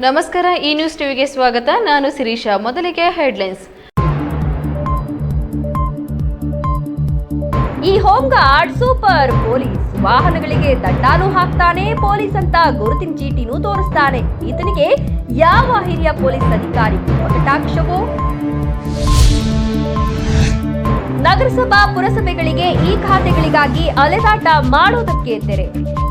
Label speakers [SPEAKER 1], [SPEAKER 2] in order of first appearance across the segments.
[SPEAKER 1] ನಮಸ್ಕಾರ, ಈ ನ್ಯೂಸ್ ಟಿವಿಗೆ ಸ್ವಾಗತ. ನಾನು ಶಿರೀಷಾ. ಮೊದಲಿಗೆ ಹೆಡ್ಲೈನ್ಸ್.
[SPEAKER 2] ಈ ಹೋಮ್ ಗಾರ್ಡ್ ಸೂಪರ್ ಪೊಲೀಸ್. ವಾಹನಗಳಿಗೆ ದಂಡಾನು ಹಾಕ್ತಾನೆ, ಪೊಲೀಸ್ ಅಂತ ಗುರುತಿನ ಚೀಟಿನೂ ತೋರಿಸ್ತಾನೆ. ಈತನಿಗೆ ಯಾವ ಹಿರಿಯ ಪೊಲೀಸ್ ಅಧಿಕಾರಿ ಕಟಾಕ್ಷವೋ? ನಗರಸಭಾ ಪುರಸಭೆಗಳಿಗೆ ಈ ಖಾತೆಗಳಿಗಾಗಿ ಅಲೆದಾಟ ಮಾಡುವುದಕ್ಕೆ ತೆರೆ.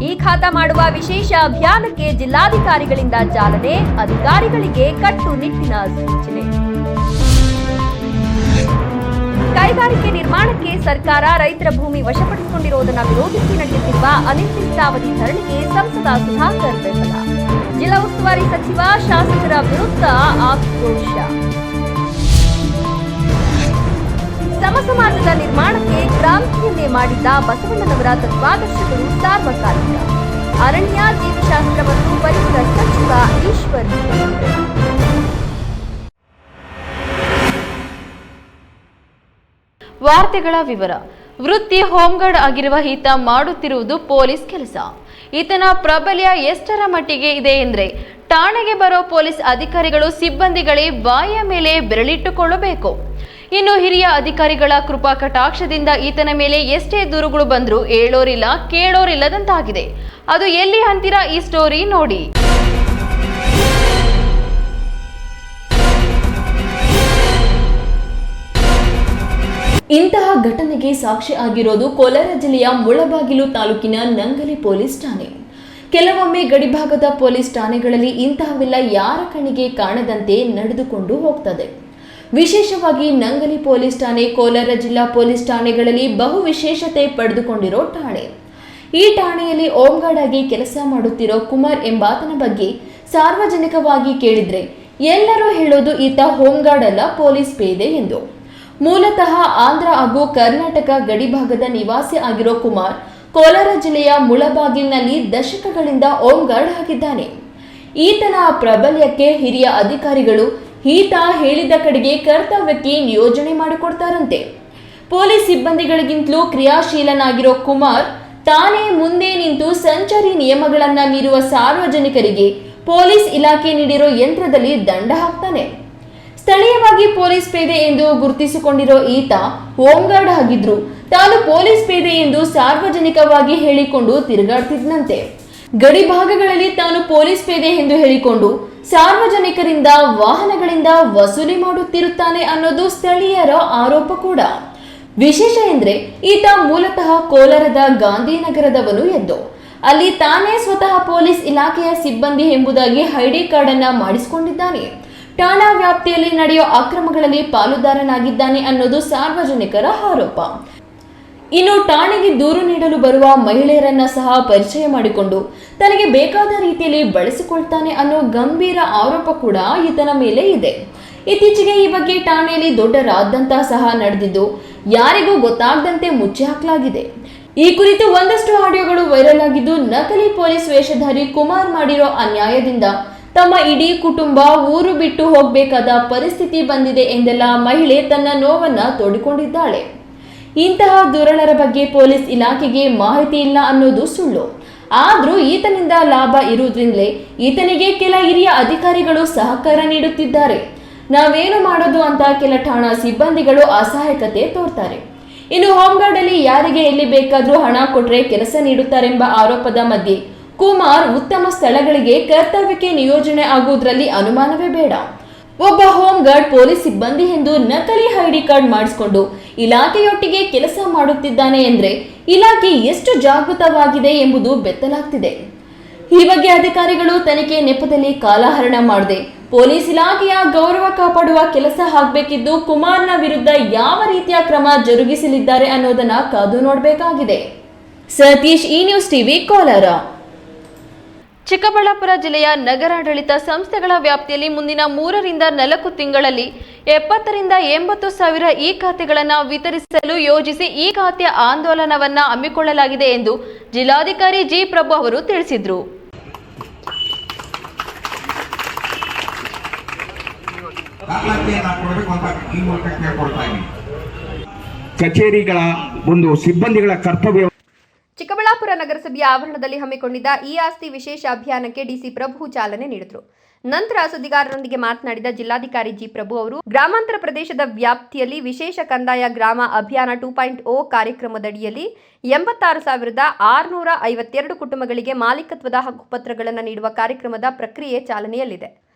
[SPEAKER 2] ಈ ಖಾತಾ ಮಾಡುವ ವಿಶೇಷ ಅಭಿಯಾನಕ್ಕೆ ಜಿಲ್ಲಾಧಿಕಾರಿಗಳಿಂದ ಚಾಲನೆ, ಅಧಿಕಾರಿಗಳಿಗೆ ಕಟ್ಟುನಿಟ್ಟಿನ ಸೂಚನೆ. ಕೈಗಾರಿಕೆ ನಿರ್ಮಾಣಕ್ಕೆ ಸರ್ಕಾರ ರೈತರ ಭೂಮಿ ವಶಪಡಿಸಿಕೊಂಡಿರುವುದನ್ನು ವಿರೋಧಿಸಿ ನಡೆಯುತ್ತಿರುವ ಅನಿರ್ದಿಷ್ಟಾವಧಿ ಧರಣಿಗೆ ಸಂಸದ ಸುಧಾಕರ್ ಬೆಂಬಲ. ಜಿಲ್ಲಾ ಉಸ್ತುವಾರಿ ಸಚಿವ ಶಾಸಕರ ವಿರುದ್ಧ ಆಕ್ರೋಶ. ಸಮಸಮಾಜದ ನಿರ್ಮಾಣಕ್ಕೆ ಕ್ರಾಂತಿಯನ್ನೇ ಮಾಡಿದ್ದ ಬಸವಣ್ಣನವರ ತತ್ವಾದರ್ಶಗಳು ಸಾರ್ವಕಾಲಿಕ. ಅರಣ್ಯ ಜೀವಶಾಸ್ತ್ರ ಮತ್ತು ಪರಿಸರ ಸಚಿವ ಈಶ್ವರ್.
[SPEAKER 1] ವಾರ್ತೆಗಳ ವಿವರ. ವೃತ್ತಿ ಹೋಂಗಾರ್ಡ್ ಆಗಿರುವ ಈತ ಮಾಡುತ್ತಿರುವುದು ಪೊಲೀಸ್ ಕೆಲಸ. ಈತನ ಪ್ರಾಬಲ್ಯ ಎಷ್ಟರ ಮಟ್ಟಿಗೆ ಇದೆ ಎಂದ್ರೆ, ಠಾಣೆಗೆ ಬರೋ ಪೊಲೀಸ್ ಅಧಿಕಾರಿಗಳು ಸಿಬ್ಬಂದಿಗಳೇ ಬಾಯಿಯ ಮೇಲೆ ಬೆರಳಿಟ್ಟುಕೊಳ್ಳಬೇಕು. ಇನ್ನು ಹಿರಿಯ ಅಧಿಕಾರಿಗಳ ಕೃಪಾ ಕಟಾಕ್ಷದಿಂದ ಈತನ ಮೇಲೆ ಎಷ್ಟೇ ದೂರುಗಳು ಬಂದರೂ ಹೇಳೋರಿಲ್ಲ ಕೇಳೋರಿಲ್ಲದಂತಾಗಿದೆ. ಅದು ಎಲ್ಲಿ ಅಂತೀರಾ? ಈ ಸ್ಟೋರಿ ನೋಡಿ. ಇಂತಹ ಘಟನೆಗೆ ಸಾಕ್ಷಿ ಆಗಿರೋದು ಕೋಲಾರ ಜಿಲ್ಲೆಯ ಮುಳಬಾಗಿಲು ತಾಲೂಕಿನ ನಂಗಲಿ ಪೊಲೀಸ್ ಠಾಣೆ. ಕೆಲವೊಮ್ಮೆ ಗಡಿಭಾಗದ ಪೊಲೀಸ್ ಠಾಣೆಗಳಲ್ಲಿ ಇಂತಹವೆಲ್ಲ ಯಾರ ಕಣ್ಣಿಗೆ ಕಾಣದಂತೆ ನಡೆದುಕೊಂಡು ಹೋಗ್ತದೆ. ವಿಶೇಷವಾಗಿ ನಂಗಲಿ ಪೊಲೀಸ್ ಠಾಣೆ ಕೋಲಾರ ಜಿಲ್ಲಾ ಪೊಲೀಸ್ ಠಾಣೆಗಳಲ್ಲಿ ಬಹು ವಿಶೇಷತೆ ಪಡೆದುಕೊಂಡಿರೋ ಠಾಣೆ. ಈ ಠಾಣೆಯಲ್ಲಿ ಹೋಂಗಾರ್ಡ್ ಆಗಿ ಕೆಲಸ ಮಾಡುತ್ತಿರೋ ಕುಮಾರ್ ಎಂಬಾತನ ಬಗ್ಗೆ ಸಾರ್ವಜನಿಕವಾಗಿ ಕೇಳಿದ್ರೆ ಎಲ್ಲರೂ ಹೇಳೋದು ಈತ ಹೋಂಗಾರ್ಡ್ ಅಲ್ಲ, ಪೊಲೀಸ್ ಪೇದೆ ಎಂದು. ಮೂಲತಃ ಆಂಧ್ರ ಹಾಗೂ ಕರ್ನಾಟಕ ಗಡಿಭಾಗದ ನಿವಾಸಿ ಆಗಿರೋ ಕುಮಾರ್ ಕೋಲಾರ ಜಿಲ್ಲೆಯ ಮುಳಬಾಗಿಲಿನಲ್ಲಿ ದಶಕಗಳಿಂದ ಹೋಂಗಾರ್ಡ್ ಆಗಿದ್ದಾನೆ. ಈತನ ಪ್ರಾಬಲ್ಯಕ್ಕೆ ಹಿರಿಯ ಅಧಿಕಾರಿಗಳು ಈತ ಹೇಳಿದ ಕಡೆಗೆ ಕರ್ತವ್ಯಕ್ಕೆ ನಿಯೋಜನೆ ಮಾಡಿಕೊಡ್ತಾರಂತೆ. ಪೊಲೀಸ್ ಸಿಬ್ಬಂದಿಗಳಿಗಿಂತಲೂ ಕ್ರಿಯಾಶೀಲನಾಗಿರೋ ಕುಮಾರ್ ತಾನೇ ಮುಂದೆ ನಿಂತು ಸಂಚಾರಿ ನಿಯಮಗಳನ್ನ ಮೀರುವ ಸಾರ್ವಜನಿಕರಿಗೆ ಪೊಲೀಸ್ ಇಲಾಖೆ ನೀಡಿರೋ ಯಂತ್ರದಲ್ಲಿ ದಂಡ ಹಾಕ್ತಾನೆ. ಸ್ಥಳೀಯವಾಗಿ ಪೊಲೀಸ್ ಪೇದೆ ಎಂದು ಗುರುತಿಸಿಕೊಂಡಿರೋ ಈತ ಹೋಂಗಾರ್ಡ್ ಆಗಿದ್ರು ತಾನು ಪೊಲೀಸ್ ಪೇದೆ ಎಂದು ಸಾರ್ವಜನಿಕವಾಗಿ ಹೇಳಿಕೊಂಡು ತಿರುಗಾಡ್ತಿದ್ನಂತೆ. ಗಡಿ ಭಾಗಗಳಲ್ಲಿ ತಾನು ಪೊಲೀಸ್ ಪೇದೆ ಎಂದು ಹೇಳಿಕೊಂಡು ಸಾರ್ವಜನಿಕರಿಂದ ವಾಹನಗಳಿಂದ ವಸೂಲಿ ಮಾಡುತ್ತಿರುತ್ತಾನೆ ಅನ್ನೋದು ಸ್ಥಳೀಯರ ಆರೋಪ ಕೂಡ. ವಿಶೇಷ ಎಂದ್ರೆ ಈತ ಮೂಲತಃ ಕೋಲಾರದ ಗಾಂಧಿನಗರದವನು ಎಂದು, ಅಲ್ಲಿ ತಾನೇ ಸ್ವತಃ ಪೊಲೀಸ್ ಇಲಾಖೆಯ ಸಿಬ್ಬಂದಿ ಎಂಬುದಾಗಿ ಐಡಿ ಕಾರ್ಡ್ ಅನ್ನ ಮಾಡಿಸಿಕೊಂಡಿದ್ದಾನೆ. ಠಾಣಾ ವ್ಯಾಪ್ತಿಯಲ್ಲಿ ನಡೆಯೋ ಅಕ್ರಮಗಳಲ್ಲಿ ಪಾಲುದಾರನಾಗಿದ್ದಾನೆ ಅನ್ನೋದು ಸಾರ್ವಜನಿಕರ ಆರೋಪ. ಇನ್ನು ಠಾಣೆಗೆ ದೂರು ನೀಡಲು ಬರುವ ಮಹಿಳೆಯರನ್ನ ಸಹ ಪರಿಚಯ ಮಾಡಿಕೊಂಡು ತನಗೆ ಬೇಕಾದ ರೀತಿಯಲ್ಲಿ ಬಳಸಿಕೊಳ್ತಾನೆ ಅನ್ನೋ ಗಂಭೀರ ಆರೋಪ ಕೂಡ ಈತನ ಮೇಲೆ ಇದೆ. ಇತ್ತೀಚೆಗೆ ಈ ಬಗ್ಗೆ ಠಾಣೆಯಲ್ಲಿ ದೊಡ್ಡ ರಾದ್ದಂತ ಸಹ ನಡೆದಿದ್ದು ಯಾರಿಗೂ ಗೊತ್ತಾಗದಂತೆ ಮುಚ್ಚಿ ಹಾಕಲಾಗಿದೆ. ಈ ಕುರಿತು ಒಂದಷ್ಟು ಆಡಿಯೋಗಳು ವೈರಲ್ ಆಗಿದ್ದು, ನಕಲಿ ಪೊಲೀಸ್ ವೇಷಧಾರಿ ಕುಮಾರ್ ಮಾಡಿರೋ ಅನ್ಯಾಯದಿಂದ ತಮ್ಮ ಇಡೀ ಕುಟುಂಬ ಊರು ಬಿಟ್ಟು ಹೋಗಬೇಕಾದ ಪರಿಸ್ಥಿತಿ ಬಂದಿದೆ ಎಂದೆಲ್ಲ ಮಹಿಳೆ ತನ್ನ ನೋವನ್ನ ತೋಡಿಕೊಂಡಿದ್ದಾಳೆ. ಇಂತಹ ದುರಳರ ಬಗ್ಗೆ ಪೊಲೀಸ್ ಇಲಾಖೆಗೆ ಮಾಹಿತಿ ಇಲ್ಲ ಅನ್ನೋದು ಸುಳ್ಳು. ಆದ್ರೂ ಈತನಿಂದ ಲಾಭ ಇರುವುದರಿಂದಲೇ ಈತನಿಗೆ ಕೆಲ ಹಿರಿಯ ಅಧಿಕಾರಿಗಳು ಸಹಕಾರ ನೀಡುತ್ತಿದ್ದಾರೆ. ನಾವೇನು ಮಾಡೋದು ಅಂತ ಕೆಲ ಠಾಣಾ ಸಿಬ್ಬಂದಿಗಳು ಅಸಹಾಯಕತೆ ತೋರ್ತಾರೆ. ಇನ್ನು ಹೋಂಗಾರ್ಡ್ ಅಲ್ಲಿ ಯಾರಿಗೆ ಎಲ್ಲಿ ಬೇಕಾದ್ರೂ ಹಣ ಕೊಟ್ರೆ ಕೆಲಸ ನೀಡುತ್ತಾರೆಂಬ ಆರೋಪದ ಮಧ್ಯೆ ಕುಮಾರ್ ಉತ್ತಮ ಸ್ಥಳಗಳಿಗೆ ಕರ್ತವ್ಯಕ್ಕೆ ನಿಯೋಜನೆ ಆಗುವುದರಲ್ಲಿ ಅನುಮಾನವೇ ಬೇಡ. ಒಬ್ಬ ಹೋಂಗಾರ್ಡ್ ಪೊಲೀಸ್ ಸಿಬ್ಬಂದಿ ಎಂದು ನಕಲಿ ಐಡಿ ಕಾರ್ಡ್ ಮಾಡಿಸಿಕೊಂಡು ಇಲಾಖೆಯೊಟ್ಟಿಗೆ ಕೆಲಸ ಮಾಡುತ್ತಿದ್ದಾನೆ ಎಂದ್ರೆ ಇಲಾಖೆ ಎಷ್ಟು ಜಾಗೃತವಾಗಿದೆ ಎಂಬುದು ಬೆತ್ತಲಾಗ್ತಿದೆ. ಈ ಬಗ್ಗೆ ಅಧಿಕಾರಿಗಳು ತನಿಖೆ ನೆಪದಲ್ಲಿ ಕಾಲಹರಣ ಮಾಡದೆ ಪೊಲೀಸ್ ಇಲಾಖೆಯ ಗೌರವ ಕಾಪಾಡುವ ಕೆಲಸ ಆಗಬೇಕಿದ್ದು, ಕುಮಾರ್ನ ವಿರುದ್ಧ ಯಾವ ರೀತಿಯ ಕ್ರಮ ಜರುಗಿಸಲಿದ್ದಾರೆ ಅನ್ನೋದನ್ನ ಕಾದು ನೋಡಬೇಕಾಗಿದೆ. ಸತೀಶ್, ಈ ನ್ಯೂಸ್ ಟಿವಿ, ಕೋಲಾರ. ಚಿಕ್ಕಬಳ್ಳಾಪುರ ಜಿಲ್ಲೆಯ ನಗರಾಡಳಿತ ಸಂಸ್ಥೆಗಳ ವ್ಯಾಪ್ತಿಯಲ್ಲಿ ಮುಂದಿನ 3 ರಿಂದ 4 ತಿಂಗಳಲ್ಲಿ 70 ರಿಂದ 80 ಸಾವಿರ ಈ ಖಾತೆಗಳನ್ನು ವಿತರಿಸಲು ಯೋಜಿಸಿ ಈ ಖಾತೆ ಆಂದೋಲನವನ್ನ ಹಮ್ಮಿಕೊಳ್ಳಲಾಗಿದೆ ಎಂದು ಜಿಲ್ಲಾಧಿಕಾರಿ ಜಿ ಪ್ರಭು ಅವರು ತಿಳಿಸಿದರು.
[SPEAKER 3] ಕಚೇರಿಗಳ ಒಂದು ಸಿಬ್ಬಂದಿಗಳ ಕರ್ತವ್ಯ.
[SPEAKER 2] ಚಿಕ್ಕಬಳ್ಳಾಪುರ ನಗರಸಭೆಯ ಆವರಣದಲ್ಲಿ ಹಮ್ಮಿಕೊಂಡಿದ್ದ ಈ ಆಸ್ತಿ ವಿಶೇಷ ಅಭಿಯಾನಕ್ಕೆ ಡಿಸಿ ಪ್ರಭು ಚಾಲನೆ ನೀಡಿದರು. ನಂತರ ಸುದ್ದಿಗಾರರೊಂದಿಗೆ ಮಾತನಾಡಿದ ಜಿಲ್ಲಾಧಿಕಾರಿ ಜಿ ಪ್ರಭು ಅವರು ಗ್ರಾಮಾಂತರ ಪ್ರದೇಶದ ವ್ಯಾಪ್ತಿಯಲ್ಲಿ ವಿಶೇಷ ಕಂದಾಯ ಗ್ರಾಮ ಅಭಿಯಾನ 2.0 ಕಾರ್ಯಕ್ರಮದಡಿಯಲ್ಲಿ 86,652 ಕುಟುಂಬಗಳಿಗೆ ಮಾಲೀಕತ್ವದ ಹಕ್ಕುಪತ್ರಗಳನ್ನು ನೀಡುವ ಕಾರ್ಯಕ್ರಮದ ಪ್ರಕ್ರಿಯೆ ಚಾಲನೆಯಲ್ಲಿದೆ.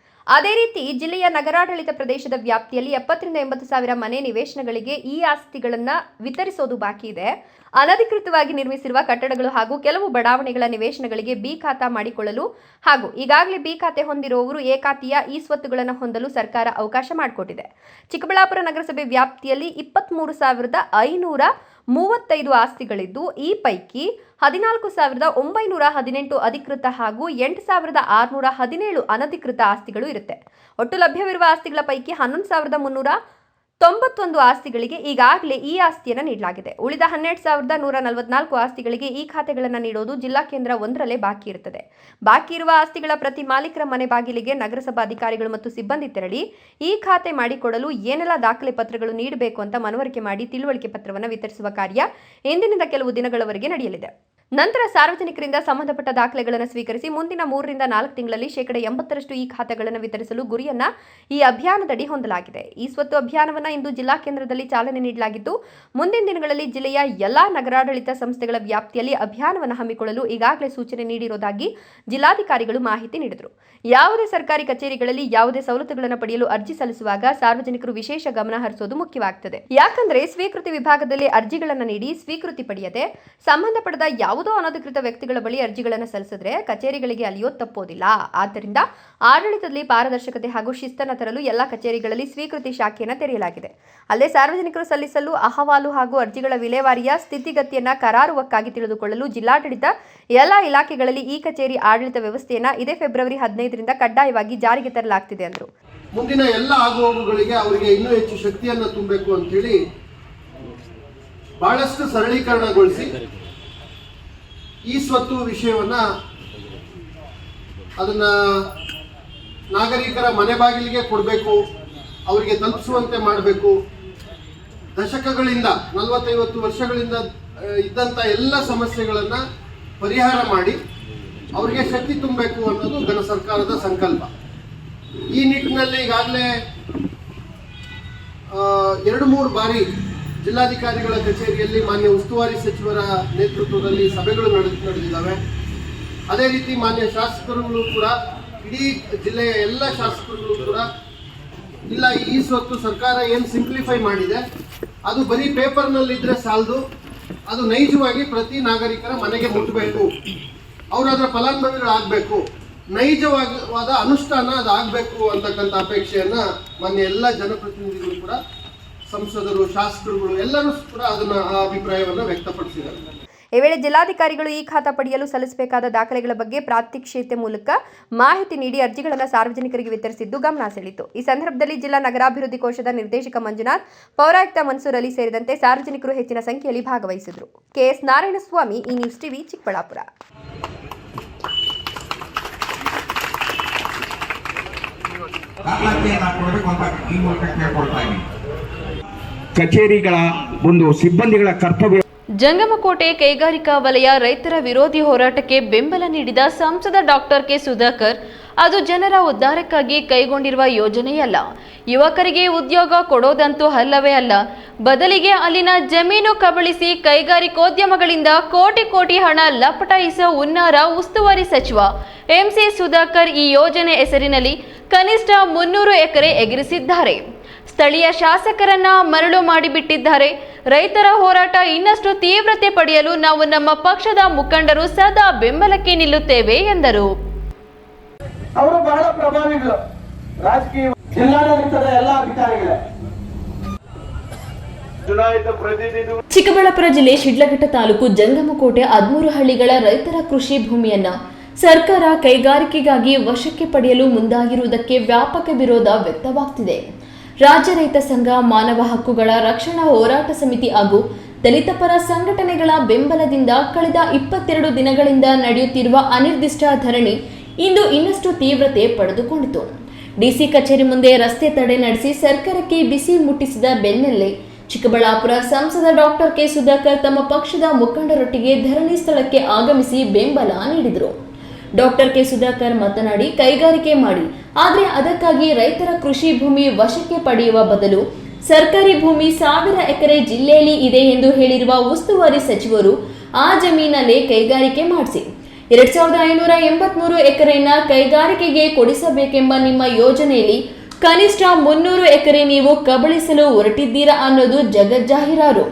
[SPEAKER 2] ಅದೇ ರೀತಿ ಜಿಲ್ಲೆಯ ನಗರಾಡಳಿತ ಪ್ರದೇಶದ ವ್ಯಾಪ್ತಿಯಲ್ಲಿ 70 ರಿಂದ 80 ಸಾವಿರ ಮನೆ ನಿವೇಶನಗಳಿಗೆ ಈ ಆಸ್ತಿಗಳನ್ನು ವಿತರಿಸೋದು ಬಾಕಿ ಇದೆ. ಅನಧಿಕೃತವಾಗಿ ನಿರ್ಮಿಸಿರುವ ಕಟ್ಟಡಗಳು ಹಾಗೂ ಕೆಲವು ಬಡಾವಣೆಗಳ ನಿವೇಶನಗಳಿಗೆ ಬಿ ಖಾತಾ ಮಾಡಿಕೊಳ್ಳಲು ಹಾಗೂ ಈಗಾಗಲೇ ಬಿ ಖಾತೆ ಹೊಂದಿರುವವರು ಎ ಖಾತೆಯ ಈ ಸ್ವತ್ತುಗಳನ್ನು ಹೊಂದಲು ಸರ್ಕಾರ ಅವಕಾಶ ಮಾಡಿಕೊಟ್ಟಿದೆ. ಚಿಕ್ಕಬಳ್ಳಾಪುರ ನಗರಸಭೆ ವ್ಯಾಪ್ತಿಯಲ್ಲಿ 23,535 ಆಸ್ತಿಗಳಿದ್ದು ಈ ಪೈಕಿ 14,918 ಅಧಿಕೃತ ಹಾಗೂ 8,617 ಅನಧಿಕೃತ ಆಸ್ತಿಗಳು ಇರುತ್ತೆ. ಒಟ್ಟು ಲಭ್ಯವಿರುವ ಆಸ್ತಿಗಳ ಪೈಕಿ 11,391 ಆಸ್ತಿಗಳಿಗೆ ಈಗಾಗಲೇ ಈ ಆಸ್ತಿಯನ್ನು ನೀಡಲಾಗಿದೆ. ಉಳಿದ 12,144 ಆಸ್ತಿಗಳಿಗೆ ಈ ಖಾತೆಗಳನ್ನು ನೀಡೋದು ಜಿಲ್ಲಾ ಕೇಂದ್ರ 1ರಲ್ಲೇ ಬಾಕಿ ಇರುತ್ತದೆ. ಬಾಕಿ ಇರುವ ಆಸ್ತಿಗಳ ಪ್ರತಿ ಮಾಲೀಕರ ಮನೆ ಬಾಗಿಲಿಗೆ ನಗರಸಭಾ ಅಧಿಕಾರಿಗಳು ಮತ್ತು ಸಿಬ್ಬಂದಿ ತೆರಳಿ ಈ ಖಾತೆ ಮಾಡಿಕೊಡಲು ಏನೆಲ್ಲ ದಾಖಲೆ ಪತ್ರಗಳು ನೀಡಬೇಕು ಅಂತ ಮನವರಿಕೆ ಮಾಡಿ ತಿಳುವಳಿಕೆ ಪತ್ರವನ್ನು ವಿತರಿಸುವ ಕಾರ್ಯ ಇಂದಿನಿಂದ ಕೆಲವು ದಿನಗಳವರೆಗೆ ನಡೆಯಲಿದೆ. ನಂತರ ಸಾರ್ವಜನಿಕರಿಂದ ಸಂಬಂಧಪಟ್ಟ ದಾಖಲೆಗಳನ್ನು ಸ್ವೀಕರಿಸಿ ಮುಂದಿನ 3 ರಿಂದ 4 ತಿಂಗಳಲ್ಲಿ 80% ಈ ಖಾತೆಗಳನ್ನು ವಿತರಿಸಲು ಗುರಿಯನ್ನ ಈ ಅಭಿಯಾನದಡಿ ಹೊಂದಲಾಗಿದೆ. ಈ ಸ್ವತ್ತು ಅಭಿಯಾನವನ್ನು ಇಂದು ಜಿಲ್ಲಾ ಕೇಂದ್ರದಲ್ಲಿ ಚಾಲನೆ ನೀಡಲಾಗಿದ್ದು ಮುಂದಿನ ದಿನಗಳಲ್ಲಿ ಜಿಲ್ಲೆಯ ಎಲ್ಲಾ ನಗರಾಡಳಿತ ಸಂಸ್ಥೆಗಳ ವ್ಯಾಪ್ತಿಯಲ್ಲಿ ಅಭಿಯಾನವನ್ನು ಹಮ್ಮಿಕೊಳ್ಳಲು ಈಗಾಗಲೇ ಸೂಚನೆ ನೀಡಿರುವುದಾಗಿ ಜಿಲ್ಲಾಧಿಕಾರಿಗಳು ಮಾಹಿತಿ ನೀಡಿದರು. ಯಾವುದೇ ಸರ್ಕಾರಿ ಕಚೇರಿಗಳಲ್ಲಿ ಯಾವುದೇ ಸವಲತ್ತುಗಳನ್ನು ಪಡೆಯಲು ಅರ್ಜಿ ಸಲ್ಲಿಸುವಾಗ ಸಾರ್ವಜನಿಕರು ವಿಶೇಷ ಗಮನ ಹರಿಸುವುದು ಮುಖ್ಯವಾಗುತ್ತದೆ. ಯಾಕಂದ್ರೆ ಸ್ವೀಕೃತಿ ವಿಭಾಗದಲ್ಲಿ ಅರ್ಜಿಗಳನ್ನು ನೀಡಿ ಸ್ವೀಕೃತಿ ಪಡೆಯದೆ ಸಂಬಂಧಪಡದ ಯಾವುದೋ ಅನಧಿಕೃತ ವ್ಯಕ್ತಿಗಳ ಬಳಿ ಅರ್ಜಿಗಳನ್ನು ಸಲ್ಲಿಸಿದ್ರೆ ಕಚೇರಿಗಳಿಗೆ ಅಲಿಯೋದು ತಪ್ಪೋದಿಲ್ಲ. ಆದ್ದರಿಂದ ಆಡಳಿತದಲ್ಲಿ ಪಾರದರ್ಶಕತೆ ಹಾಗೂ ಶಿಸ್ತನ್ನು ತರಲು ಎಲ್ಲ ಕಚೇರಿಗಳಲ್ಲಿ ಸ್ವೀಕೃತಿ ಶಾಖೆಯನ್ನು ತೆರೆಯಲಾಗಿದೆ. ಅಲ್ಲದೆ ಸಾರ್ವಜನಿಕರು ಸಲ್ಲಿಸಲು ಅಹವಾಲು ಹಾಗೂ ಅರ್ಜಿಗಳ ವಿಲೇವಾರಿಯ ಸ್ಥಿತಿಗತಿಯನ್ನು ಕರಾರುವಕ್ಕಾಗಿ ತಿಳಿದುಕೊಳ್ಳಲು ಜಿಲ್ಲಾಡಳಿತ ಎಲ್ಲ ಇಲಾಖೆಗಳಲ್ಲಿ ಈ ಕಚೇರಿ ಆಡಳಿತ ವ್ಯವಸ್ಥೆಯನ್ನು ಇದೇ ಫೆಬ್ರವರಿ 15ರಿಂದ ಕಡ್ಡಾಯವಾಗಿ ಜಾರಿಗೆ ತರಲಾಗ್ತಿದೆ ಎಂದರು.
[SPEAKER 4] ಮುಂದಿನ ಎಲ್ಲ ಆಗುಹೋಗುಗಳಿಗೆ ಅವರಿಗೆ ಇನ್ನೂ ಹೆಚ್ಚು ಶಕ್ತಿಯನ್ನು ತುಂಬಬೇಕು ಅಂತ ಹೇಳಿ ಬಹಳಷ್ಟು ಸರಳೀಕರಣಗೊಳಿಸಿ ಈ ಸ್ವತ್ತು ವಿಷಯವನ್ನ ಅದನ್ನ ನಾಗರಿಕರ ಮನೆ ಬಾಗಿಲಿಗೆ ಕೊಡಬೇಕು, ಅವರಿಗೆ ತಲುಪಿಸುವಂತೆ ಮಾಡಬೇಕು. ದಶಕಗಳಿಂದ 40-50 ವರ್ಷಗಳಿಂದ ಇದ್ದಂಥ ಎಲ್ಲ ಸಮಸ್ಯೆಗಳನ್ನು ಪರಿಹಾರ ಮಾಡಿ ಅವರಿಗೆ ಶಕ್ತಿ ತುಂಬಬೇಕು ಅನ್ನೋದು ಘನ ಸರ್ಕಾರದ ಸಂಕಲ್ಪ. ಈ ನಿಟ್ಟಿನಲ್ಲಿ ಈಗಾಗಲೇ 2-3 ಬಾರಿ ಜಿಲ್ಲಾಧಿಕಾರಿಗಳ ಕಚೇರಿಯಲ್ಲಿ ಮಾನ್ಯ ಉಸ್ತುವಾರಿ ಸಚಿವರ ನೇತೃತ್ವದಲ್ಲಿ ಸಭೆಗಳು ನಡೆದಿದ್ದಾವೆ. ಅದೇ ರೀತಿ ಮಾನ್ಯ ಶಾಸಕರುಗಳು ಕೂಡ ಇಡೀ ಜಿಲ್ಲೆಯ ಎಲ್ಲ ಶಾಸಕರುಗಳು ಕೂಡ ಇಲ್ಲ, ಈ ಸ್ವತ್ತು ಸರ್ಕಾರ ಏನು ಸಿಂಪ್ಲಿಫೈ ಮಾಡಿದೆ ಅದು ಬರೀ ಪೇಪರ್ನಲ್ಲಿದ್ದರೆ ಸಾಲದು, ಅದು ನೈಜವಾಗಿ ಪ್ರತಿ ನಾಗರಿಕರ ಮನೆಗೆ ಮುಟ್ಟಬೇಕು, ಅವರು ಅದರ ಫಲಾನುಭವಿಗಳಾಗಬೇಕು, ನೈಜವಾದ ಅನುಷ್ಠಾನ ಅದಾಗಬೇಕು ಅಂತಕ್ಕಂಥ ಅಪೇಕ್ಷೆಯನ್ನ ಮಾನ್ಯ ಎಲ್ಲ ಜನಪ್ರತಿನಿಧಿಗಳು ಕೂಡ, ಸಂಸದರು, ಶಾಸಕರುಗಳು ಎಲ್ಲರೂ ಕೂಡ ಅದನ್ನ ಅಭಿಪ್ರಾಯವನ್ನು ವ್ಯಕ್ತಪಡಿಸಿದ್ದಾರೆ.
[SPEAKER 2] ಈ ವೇಳೆ ಜಿಲ್ಲಾಧಿಕಾರಿಗಳು ಈ ಖಾತಾ ಪಡೆಯಲು ಸಲ್ಲಿಸಬೇಕಾದ ದಾಖಲೆಗಳ ಬಗ್ಗೆ ಪ್ರಾತ್ಯಕ್ಷಿತೆ ಮೂಲಕ ಮಾಹಿತಿ ನೀಡಿ ಅರ್ಜಿಗಳನ್ನು ಸಾರ್ವಜನಿಕರಿಗೆ ವಿತರಿಸಿದ್ದು ಗಮನ ಸೆಳೆಯಿತು. ಈ ಸಂದರ್ಭದಲ್ಲಿ ಜಿಲ್ಲಾ ನಗರಾಭಿವೃದ್ಧಿ ಕೋಶದ ನಿರ್ದೇಶಕ ಮಂಜುನಾಥ್, ಪೌರಾಯುಕ್ತ ಮನ್ಸೂರ್ ಅಲಿ ಸೇರಿದಂತೆ ಸಾರ್ವಜನಿಕರು ಹೆಚ್ಚಿನ ಸಂಖ್ಯೆಯಲ್ಲಿ ಭಾಗವಹಿಸಿದರು. ಕೆಎಸ್ ನಾರಾಯಣಸ್ವಾಮಿ, ಈ ನ್ಯೂಸ್ ಟಿವಿ, ಚಿಕ್ಕಬಳ್ಳಾಪುರ.
[SPEAKER 3] ಕಚೇರಿಗಳ ಒಂದು ಸಿಬ್ಬಂದಿಗಳ ಕರ್ತವ್ಯ.
[SPEAKER 1] ಜಂಗಮಕೋಟೆ ಕೈಗಾರಿಕಾ ವಲಯ ರೈತರ ವಿರೋಧಿ ಹೋರಾಟಕ್ಕೆ ಬೆಂಬಲ ನೀಡಿದ ಸಂಸದ ಡಾಕ್ಟರ್ ಕೆ ಸುಧಾಕರ್, ಅದು ಜನರ ಉದ್ಧಾರಕ್ಕಾಗಿ ಕೈಗೊಂಡಿರುವ ಯೋಜನೆಯಲ್ಲ, ಯುವಕರಿಗೆ ಉದ್ಯೋಗ ಕೊಡೋದಂತೂ ಅಲ್ಲವೇ ಅಲ್ಲ, ಬದಲಿಗೆ ಅಲ್ಲಿನ ಜಮೀನು ಕಬಳಿಸಿ ಕೈಗಾರಿಕೋದ್ಯಮಗಳಿಂದ ಕೋಟಿ ಹಣ ಲಪಟಾಯಿಸೋ ಹುನ್ನಾರ ಉಸ್ತುವಾರಿ ಸಚಿವ ಎಂಸಿ ಸುಧಾಕರ್ ಈ ಯೋಜನೆ ಹೆಸರಿನಲ್ಲಿ ಕನಿಷ್ಠ 300 ಎಕರೆ ಎಗರಿಸಿದ್ದಾರೆ. ಸ್ಥಳೀಯ ಶಾಸಕರನ್ನ ಮರಳು ಮಾಡಿಬಿಟ್ಟಿದ್ದಾರೆ. ರೈತರ ಹೋರಾಟ ಇನ್ನಷ್ಟು ತೀವ್ರತೆ ಪಡೆಯಲು ನಾವು ನಮ್ಮ ಪಕ್ಷದ ಮುಖಂಡರು ಸದಾ ಬೆಂಬಲಕ್ಕೆ ನಿಲ್ಲುತ್ತೇವೆ ಎಂದರು.
[SPEAKER 5] ಅವರು ಬಹಳ ಪ್ರಭಾವಿಗಳು, ರಾಜಕೀಯ ಜಿಲ್ಲಾಡಳಿತದ ಎಲ್ಲ ಅಧಿಕಾರಿಗಳೇ.
[SPEAKER 1] ಚಿಕ್ಕಬಳ್ಳಾಪುರ ಜಿಲ್ಲೆ ಶಿಡ್ಲಘಟ್ಟ ತಾಲೂಕು ಜಂಗಮಕೋಟೆ 13 ಹಳ್ಳಿಗಳ ರೈತರ ಕೃಷಿ ಭೂಮಿಯನ್ನ ಸರ್ಕಾರ ಕೈಗಾರಿಕೆಗಾಗಿ ವಶಕ್ಕೆ ಪಡೆಯಲು ಮುಂದಾಗಿರುವುದಕ್ಕೆ ವ್ಯಾಪಕ ವಿರೋಧ ವ್ಯಕ್ತವಾಗ್ತಿದೆ. ರಾಜ್ಯ ರೈತ ಸಂಘ, ಮಾನವ ಹಕ್ಕುಗಳ ರಕ್ಷಣಾ ಹೋರಾಟ ಸಮಿತಿ ಹಾಗೂ ದಲಿತ ಪರ ಸಂಘಟನೆಗಳ ಬೆಂಬಲದಿಂದ ಕಳೆದ 22 ದಿನಗಳಿಂದ ನಡೆಯುತ್ತಿರುವ ಅನಿರ್ದಿಷ್ಟ ಧರಣಿ ಇಂದು ಇನ್ನಷ್ಟು ತೀವ್ರತೆ ಪಡೆದುಕೊಂಡಿತು. ಡಿಸಿ ಕಚೇರಿ ಮುಂದೆ ರಸ್ತೆ ತಡೆ ನಡೆಸಿ ಸರ್ಕಾರಕ್ಕೆ ಬಿಸಿ ಮುಟ್ಟಿಸಿದ ಬೆನ್ನಲ್ಲೇ ಚಿಕ್ಕಬಳ್ಳಾಪುರ ಸಂಸದ ಡಾಕ್ಟರ್ ಕೆ ಸುಧಾಕರ್ ತಮ್ಮ ಪಕ್ಷದ ಮುಖಂಡರೊಟ್ಟಿಗೆ ಧರಣಿ ಸ್ಥಳಕ್ಕೆ ಆಗಮಿಸಿ ಬೆಂಬಲ ನೀಡಿದರು. ಡಾಕ್ಟರ್ ಕೆ ಸುಧಾಕರ್ ಮಾತನಾಡಿ, ಕೈಗಾರಿಕೆ ಮಾಡಿ, ಆದರೆ ಅದಕ್ಕಾಗಿ ರೈತರ ಕೃಷಿ ಭೂಮಿ ವಶಕ್ಕೆ ಪಡೆಯುವ ಬದಲು ಸರ್ಕಾರಿ ಭೂಮಿ 1000 ಎಕರೆ ಜಿಲ್ಲೆಯಲ್ಲಿ ಇದೆ ಎಂದು ಹೇಳಿರುವ ಉಸ್ತುವಾರಿ ಸಚಿವರು ಆ ಜಮೀನಲ್ಲೇ ಕೈಗಾರಿಕೆ ಮಾಡಿಸಿ 2583 ಎಕರೆಯನ್ನ ಕೈಗಾರಿಕೆಗೆ ಕೊಡಿಸಬೇಕೆಂಬ ನಿಮ್ಮ ಯೋಜನೆಯಲ್ಲಿ ಕನಿಷ್ಠ 300 ಎಕರೆ ನೀವು ಕಬಳಿಸಲು ಹೊರಟಿದ್ದೀರಾ ಅನ್ನೋದು ಜಗಜ್ಜಾಹೀರಾರು.